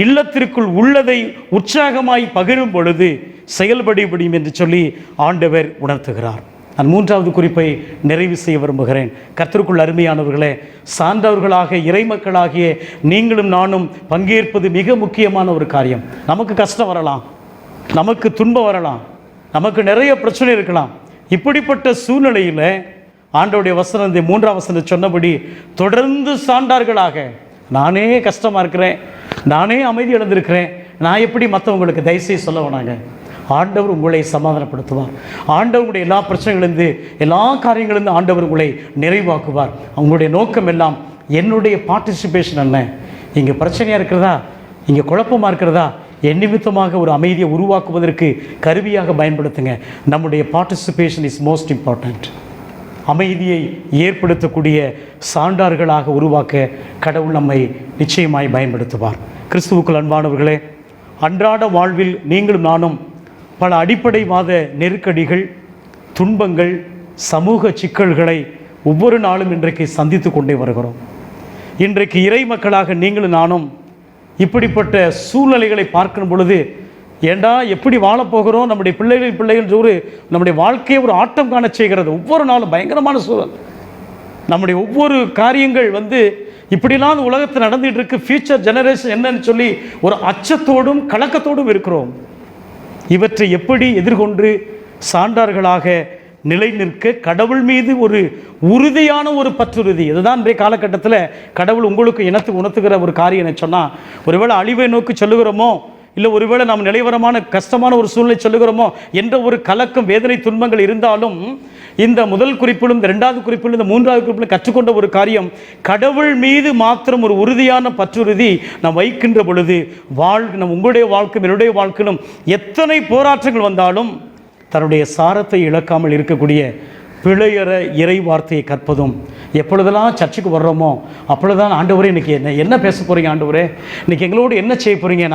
இல்லத்திற்குள் உள்ளதை உற்சாகமாய் பகிரும் பொழுது செயல்பட முடியும் என்று சொல்லி ஆண்டவர் உணர்த்துகிறார். நான் 3வது குறிப்பை நிறைவு செய்ய விரும்புகிறேன். கர்த்தருக்குள் அருமையானவர்களே, சான்றவர்களாக இறைமக்களாகிய நீங்களும் நானும் பங்கேற்பது மிக முக்கியமான ஒரு காரியம். நமக்கு கஷ்டம் வரலாம், நமக்கு துன்பம் வரலாம், நமக்கு நிறைய பிரச்சனை இருக்கலாம். இப்படிப்பட்ட சூழ்நிலையில் ஆண்டவருடைய வசனம், இந்த 3ஆம் வசனம் சொன்னபடி தொடர்ந்து சான்றார்களாக, நானே கஷ்டமாக இருக்கிறேன், நானே அமைதி இழந்திருக்கிறேன், நான் எப்படி மற்றவங்களுக்கு தயவுசெய்து சொல்ல வேணாங்க. ஆண்டவர் உங்களை சமாதானப்படுத்துவார். ஆண்டவர் உங்களுடைய எல்லா பிரச்சனைகளிலிருந்து, எல்லா காரியங்களிலிருந்து ஆண்டவர் உங்களை நிறைவாக்குவார். அவங்களுடைய நோக்கம் எல்லாம், என்னுடைய பார்ட்டிசிபேஷன் என்ன, இங்கே பிரச்சனையாக இருக்கிறதா, இங்கே குழப்பமாக இருக்கிறதா, என் நிமித்தமாக ஒரு அமைதியை உருவாக்குவதற்கு கருவியாக பயன்படுத்துங்க. நம்முடைய பார்ட்டிசிபேஷன் இஸ் மோஸ்ட் இம்பார்ட்டண்ட். அமைதியை ஏற்படுத்தக்கூடிய சான்றார்களாக உருவாக்க கடவுள் நம்மை நிச்சயமாய் பயன்படுத்துவார். கிறிஸ்துவுக்குள் அன்பானவர்களே, அன்றாட வாழ்வில் நீங்களும் நானும் பல அடிப்படைவாத நெருக்கடிகள், துன்பங்கள், சமூக சிக்கல்களை ஒவ்வொரு நாளும் இன்றைக்கு சந்தித்து கொண்டே வருகிறோம். இன்றைக்கு இறை மக்களாக நீங்களும் நானும் இப்படிப்பட்ட சூழ்நிலைகளை பார்க்கும் பொழுது, ஏண்டா எப்படி வாழப்போகிறோம், நம்முடைய பிள்ளைகள் ஒரு நம்முடைய வாழ்க்கையை ஒரு ஆட்டம் காண செய்கிறது. ஒவ்வொரு நாளும் பயங்கரமான சூழல். நம்முடைய ஒவ்வொரு காரியங்கள் இப்படிலாம் உலகத்தில் நடந்துகிட்டு இருக்கு. ஃபியூச்சர் ஜெனரேஷன் என்னன்னு சொல்லி ஒரு அச்சத்தோடும் கலக்கத்தோடும் இருக்கிறோம். இவற்றை எப்படி எதிர்கொண்டு சான்றார்களாக நிலை நிற்க கடவுள் மீது ஒரு உறுதியான ஒரு பற்றுறுதி. இதுதான் இன்றைய காலகட்டத்தில் கடவுள் உங்களுக்கு இனத்துக்கு உணர்த்துகிற ஒரு காரியம் என்ன சொன்னால், ஒருவேளை அழிவை நோக்கி சொல்லுகிறோமோ, இல்லை ஒருவேளை நாம் நிலைவரமான கஷ்டமான ஒரு சூழ்நிலை சொல்லுகிறோமோ என்ற ஒரு கலக்கம், வேதனை, துன்பங்கள் இருந்தாலும் இந்த முதல் குறிப்பிலும் இந்த இரண்டாவது குறிப்பிலும் இந்த மூன்றாவது குறிப்பிலும் கற்றுக்கொண்ட ஒரு காரியம், கடவுள் மீது மாத்திரம் ஒரு உறுதியான பற்றுறுதி நாம் வைக்கின்ற பொழுது நம் உங்களுடைய வாழ்க்கை என்னுடைய வாழ்க்கையிலும் எத்தனை போராட்டங்கள் வந்தாலும் தன்னுடைய சாரத்தை இழக்காமல் இருக்கக்கூடிய பிழையற இறை வார்த்தையை கற்பதும், எப்பொழுதெல்லாம் சர்ச்சுக்கு வர்றோமோ அப்பொழுதுதான் ஆண்டவரே இன்றைக்கி என்ன பேச போகிறீங்க, ஆண்டவரே இன்றைக்கி எங்களோடு என்ன செய்ய போகிறீங்க,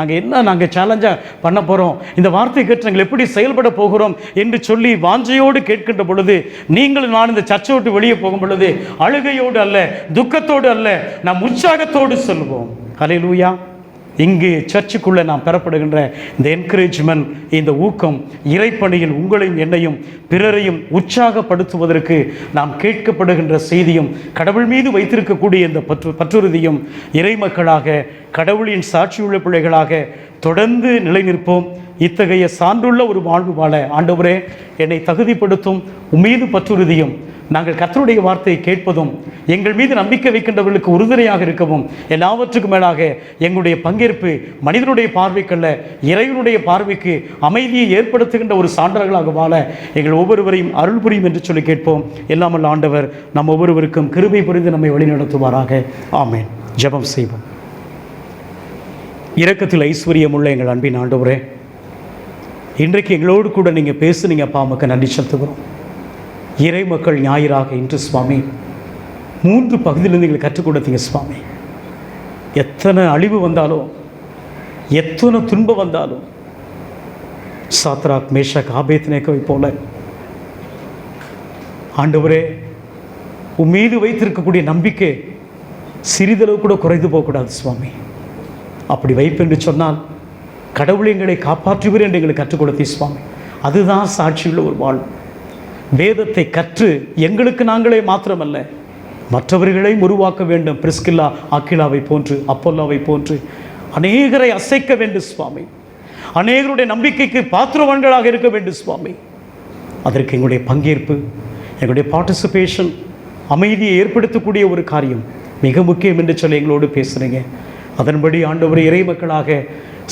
நாங்கள் சேலஞ்சாக பண்ண போகிறோம், இந்த வார்த்தை கேட்டு நாங்கள் எப்படி செயல்பட போகிறோம் என்று சொல்லி வாஞ்சையோடு கேட்கின்ற பொழுது, நீங்கள் நான் இந்த சர்ச்சை விட்டு வெளியே போகும் பொழுது அழுகையோடு அல்ல, துக்கத்தோடு அல்ல, நாம் உற்சாகத்தோடு சொல்லுவோம். ஹல்லேலூயா. இங்கு சர்ச்சுக்குள்ளே நாம் பெறப்படுகின்ற இந்த என்கரேஜ்மெண்ட், இந்த ஊக்கம், இறைப்பணியில் உங்களையும் என்னையும் பிறரையும் உற்சாகப்படுத்துவதற்கு நாம் கேட்கப்படுகின்ற செய்தியும், கடவுள் மீது வைத்திருக்கக்கூடிய இந்த பற்றுறுதியும், இறை மக்களாக கடவுளின் சாட்சியுள்ள பிள்ளைகளாக தொடர்ந்து நிலை நிற்போம். இத்தகைய சான்றுள்ள ஒரு வாழ்வு வாழ ஆண்டவரே என்னை தகுதிப்படுத்தும். உம்மீது பற்றுறுதியும், நாங்கள் கர்த்தருடைய வார்த்தையை கேட்பதும், எங்கள் மீது நம்பிக்கை வைக்கின்றவர்களுக்கு உறுதுணையாக இருக்கவும், எல்லாவற்றுக்கும் மேலாக எங்களுடைய பங்கேற்பு மனிதனுடைய பார்வைக்கல்ல, இறைவனுடைய பார்வைக்கு அமைதியை ஏற்படுத்துகின்ற ஒரு சான்றார்களாக வாழ எங்கள் ஒவ்வொருவரையும் அருள் புரியும் என்று சொல்லி கேட்போம். எல்லாமல் ஆண்டவர் நம் ஒவ்வொருவருக்கும் கிருபை புரிந்து நம்மை வழிநடத்துவாராக. ஆமென். ஜெபம் செய்வோம். இரக்கத்தில் ஐஸ்வர்யமுள்ள எங்கள் அன்பின் ஆண்டவரே, இன்றைக்கு எங்களோடு கூட நீங்கள் பேசுனீங்க, பாமக்கு நன்றி செலுத்துகிறோம். இறை மக்கள் ஞாயிறாக இன்று சுவாமி 3 பகுதியிலிருந்து எங்களுக்கு கற்றுக் கொடுத்தீங்க சுவாமி. எத்தனை அழிவு வந்தாலும், எத்தனை துன்பம் வந்தாலும், சாத்ராக், மேஷாக், ஆபேத்நேகோவை போல ஆண்டவரே உம்மீது வைத்திருக்கக்கூடிய நம்பிக்கை சிறிதளவு கூட குறைந்து போகக்கூடாது சுவாமி. அப்படி வைப்பென்று சொன்னால் கடவுள் எங்களை காப்பாற்றுவீர் என்று எங்களுக்கு கற்றுக் கொடுத்தீ சுவாமி. அதுதான் சாட்சியுள்ள ஒரு வாழ்வு. வேதத்தை கற்று எங்களுக்கு நாங்களே மாத்திரமல்ல, மற்றவர்களையும் உருவாக்க வேண்டும். பிரிஸ்கில்லா, ஆக்கிலாவை போன்று, அப்போல்லாவை போன்று அநேகரை அசைக்க வேண்டும் சுவாமி. அநேகருடைய நம்பிக்கைக்கு பாத்திரவான்களாக இருக்க வேண்டும் சுவாமி. அதற்கு எங்களுடைய பங்கேற்பு, எங்களுடைய பார்ட்டிசிபேஷன், அமைதியை ஏற்படுத்தக்கூடிய ஒரு காரியம் மிக முக்கியம் என்று சொல்லி எங்களோடு பேசுகிறீங்க. அதன்படி ஆண்டவரை இறை மக்களாக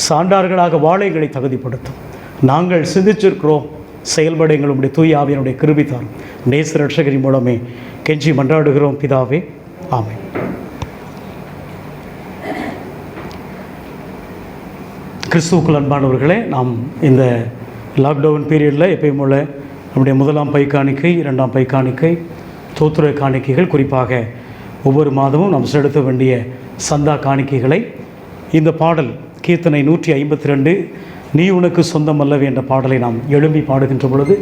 சான்றார்களாக வாழ எங்களை தகுதிப்படுத்தும். நாங்கள் சிந்திச்சிருக்கிறோம், செயல்பட எங்களுடைய தூய ஆவியினுடைய கிருபை தாரும். நேச ரட்சகரின் மூலமே கெஞ்சி மன்றாடுகிறோம் பிதாவே. ஆமென். கிறிஸ்துவுக்குள் அன்பானவர்களே, நாம் இந்த லாக்டவுன் பீரியடில் எப்பயும் போல நம்முடைய 1ஆம் பை காணிக்கை, 2ஆம் பை காணிக்கை, தோத்திர காணிக்கைகள், குறிப்பாக ஒவ்வொரு மாதமும் நாம் செலுத்த வேண்டிய சந்தா காணிக்கைகளை இந்த பாடல் கீர்த்தனை 152 நீ உனக்கு சொந்தம் அல்லவே என்ற பாடலை நாம் எழும்பி பாடுகின்ற பொழுது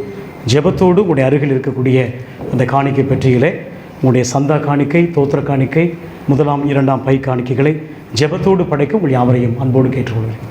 ஜெபத்தோடு உங்களுடைய அருகில் இருக்கக்கூடிய அந்த காணிக்கை பெட்டியிலே உங்களுடைய சந்தா காணிக்கை, தோத்திர காணிக்கை, 1ஆம் 2ஆம் பை காணிக்கைகளை ஜெபத்தோடு படைக்க உங்கள் யாவரையும் அன்போடு கேட்டுக்கொள்கிறேன்.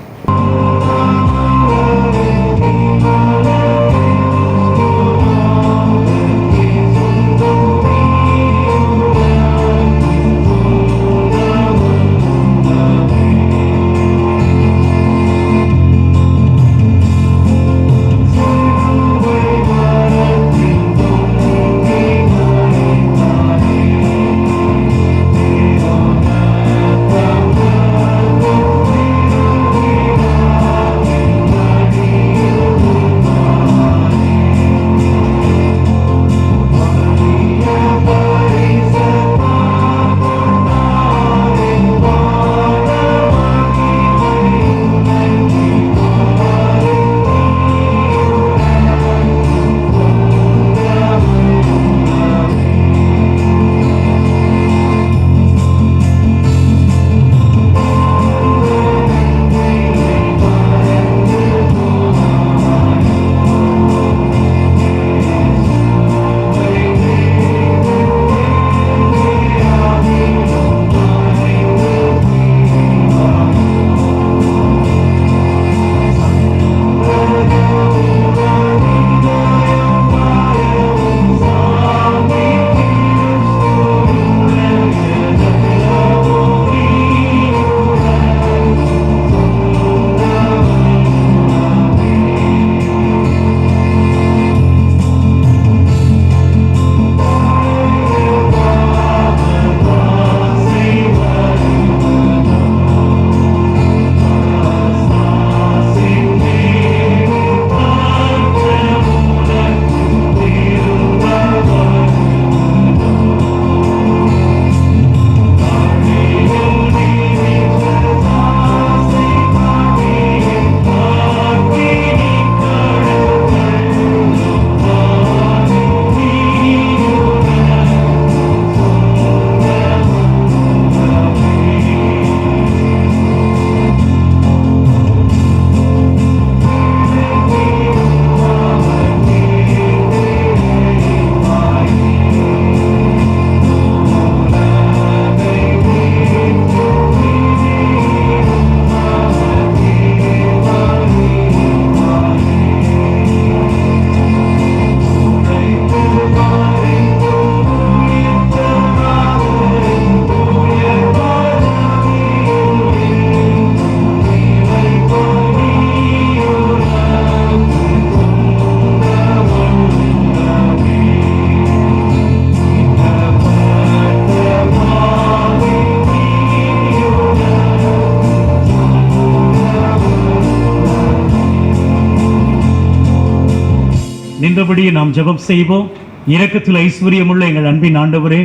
இருந்தபடியே நாம் ஜெபம் செய்வோம். இரக்கத்தில் ஐஸ்வர்யமுள்ள எங்கள் அன்பின் ஆண்டவரே,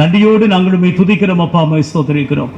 நன்றியோடு நாங்கள் உம்மை துதிக்கிறோம் அப்பா, அம்மை ஸ்தோத்திரிக்கிறோம்.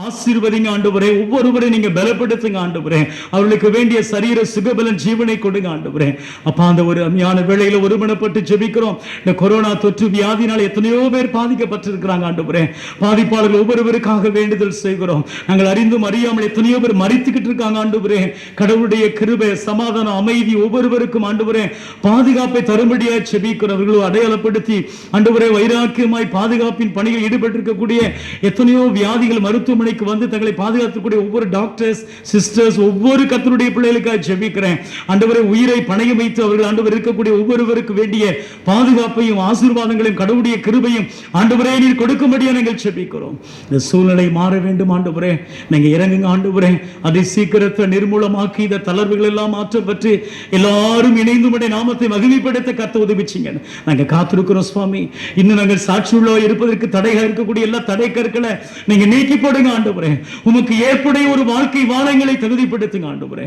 ஆசீர்வதிங்க ஆண்டவரே, ஒவ்வொருவரை நீங்க பலப்படுத்துங்க ஆண்டவரே, அவர்களுக்கு வேண்டிய சரீர சுகபலன் ஜீவனை கொடுங்க ஆண்டவரே. அப்பா, அந்த ஒரு அருமையான வேளையில ஒருமனப்பட்டு ஜெபிக்கிறோம். இந்த கொரோனா தொற்று வியாதினால் எத்தனையோ பேர் பாதிக்கப்பட்டிருக்கிறாங்க ஆண்டவரே. பாதிப்பாளர்கள் ஒவ்வொருவருக்காக வேண்டுதல் செய்கிறோம். நாங்கள் அறிந்தும் அறியாமல் எத்தனையோ பேர் மரித்துக்கிட்டு இருக்காங்க ஆண்டவரே. கடவுளுடைய கிருபை, சமாதானம், அமைதி ஒவ்வொருவருக்கும் ஆண்டவரே பாதுகாப்பை தரும்படியாக ஜெபிக்கிறோம். அவர்களை அடையாளப்படுத்தி ஆண்டவரே வைராக்கியமாய் பாதுகாப்பின் பணியில் ஈடுபட்டிருக்கக்கூடிய எத்தனையோ வியாதிகள் மருத்துவ வந்து தங்களை பாதுகாத்துக்கூடிய ஒவ்வொரு டாக்டர்ஸ், சிஸ்டர்ஸ், ஒவ்வொரு கர்த்தருடைய பிள்ளைகளுக்காக ஜெபிக்கிறேன் ஆண்டவரே. உயிரை பணயம் வைத்து அவர்கள் ஆண்டவர் இருக்கக்கூடிய ஒவ்வொருவருக்கு வேண்டிய பாதுகாப்பையும் ஆசீர்வாதங்களையும் கடவுளுடைய கிருபையும் ஆண்டவரே நீர் கொடுக்கும்படியாக நாங்கள் ஜெபிக்கிறோம். இந்த சூழ்நிலை மாற வேண்டும் ஆண்டவரே, நீங்க இறங்குங்க ஆண்டவரே. அதை சீக்கிரத்தை நிர்மூலமாக்கி இந்த தளர்வுகள் எல்லாம் மாற்றப்பட்டு எல்லாரும் இணைந்து உம்முடைய நாமத்தை மகிமைப்படுத்த கர்த்தர் உதவிச்சிங்க. நாங்கள் காத்திருக்கிறோம் சுவாமி. இன்னும் நாங்கள் சாட்சியுள்ள இருப்பதற்கு தடையாக இருக்கக்கூடிய எல்லா தடை கற்களை நீங்க நீக்கி போடுங்க ஆண்டவரே. உமக்கு ஏற்புடைய ஒரு வாழ்க்கை வாழங்களை தகுதிப்படுத்துங்க ஆண்டவரே.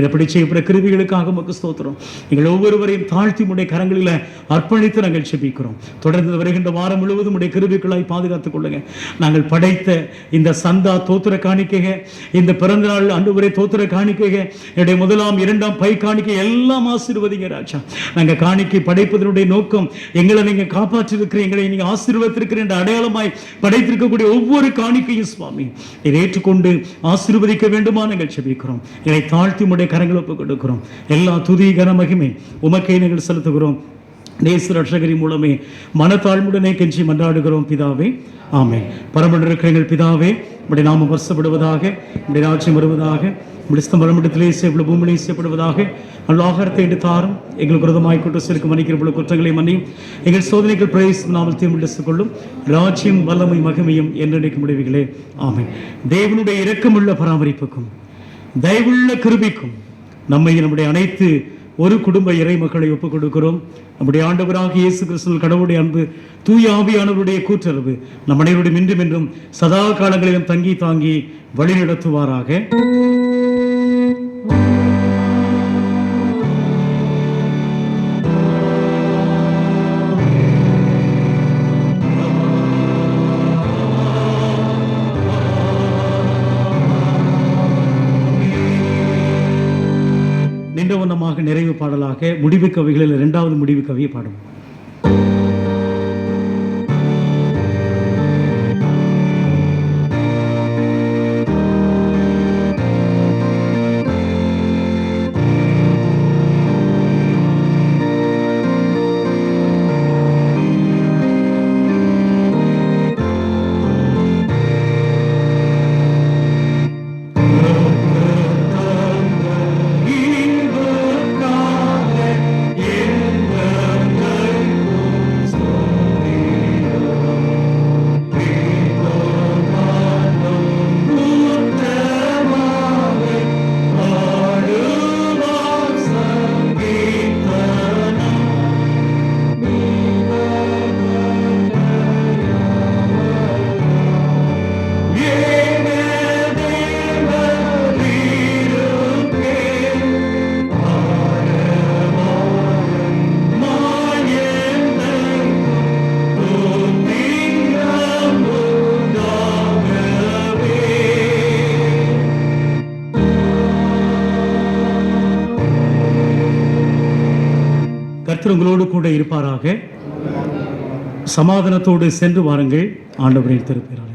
எப்படி செய்யப்பட்ட கிருபைகளுக்காக உமக்கு ஸ்தோத்திரம். எங்கள் ஒவ்வொருவரையும் தாழ்த்தி உம்முடைய கரங்களில் அர்ப்பணித்து நாங்கள் ஜெபிக்கிறோம். தொடர்ந்து வருகின்ற வாரம் முழுவதும் உம்முடைய கிருபைகளாய் பாதுகாத்துக் கொள்ளுங்க. நாங்கள் படைத்த இந்த சந்தா தோத்திர காணிக்கைக, இந்த பிறந்த நாள் ஆண்டவரே தோத்திர காணிக்கைக, என்னுடைய முதலாம் இரண்டாம் பை காணிக்கை எல்லாம் ஆசீர்வதிங்க ராஜா. நாங்கள் காணிக்கை படைப்பதனுடைய நோக்கம் எங்களை நீங்க காப்பாற்றிருக்கிற, எங்களை நீங்க ஆசீர்வதித்திருக்கிற என்ற அடையாளமாய் படைத்திருக்கக்கூடிய ஒவ்வொரு காணிக்கையும் சுவாமி இதை ஏற்றுக்கொண்டு ஆசீர்வதிக்க வேண்டுமா நாங்கள் ஜெபிக்கிறோம். இதை தாழ்த்தி உம்முடைய கரங்களை ஒப்புக் கொடுக்கிறோம். எல்லா துதி கன மகிமை உமக்கே நாங்கள் செலுத்துகிறோம். நேச ரட்சகரி மூலமே மனத்தாழ்வுடனே கெஞ்சி மன்றாடுகிறோம் பிதாவே, ஆமென். பரமண்டல இருக்கிற எங்கள் பிதாவே, உம்முடைய நாமம் வருஷப்படுவதாக, உம்முடைய ராஜ்யம் வருவதாக, உம்முடைய சித்தம் பரமண்டலத்திலே செய்யப்படும் பூமியிலே செய்யப்படுவதாக. ஆகாரத்தை எடுத்து தாரும், எங்களுக்கு விரோதமாய் குற்றம் செய்து மன்னிக்கிற பொழுது குற்றங்களை மன்னியும், எங்கள் சோதனைகள் பிரவேசிக்கும் நாமல் தீர்வு கொள்ளும். ராஜ்யம் வல்லமை மகிமையும் என்றென்றைக்கு முடிவுகளே, ஆமென். தேவனுடைய இரக்கமுள்ள பராமரிப்புக்கும் தயவுள்ள கிருபைக்கும் நம்மை நம்முடைய அனைத்து ஒரு குடும்ப இறை மக்களை ஒப்புக் கொடுக்கிறோம். நம்முடைய ஆண்டவராக இயேசு கிறிஸ்துவின் கடவுளுடைய அன்பு, தூய ஆவியானவருடைய கூற்றளவு நம் அனைவருடைய இன்றும் என்றும் சதா காலங்களிலும் தங்கி தாங்கி வழிநடத்துவாராக. நின்றவண்ணமாக நிறைவு பாடலாக முடிவு கவிகளில் இரண்டாவது முடிவு கவியை பாடும். கர்த்தர் உங்களோடு கூட இருப்பாராக. சமாதானத்தோடு சென்று வாருங்கள். ஆண்டவரின் திருப்பெயரால்.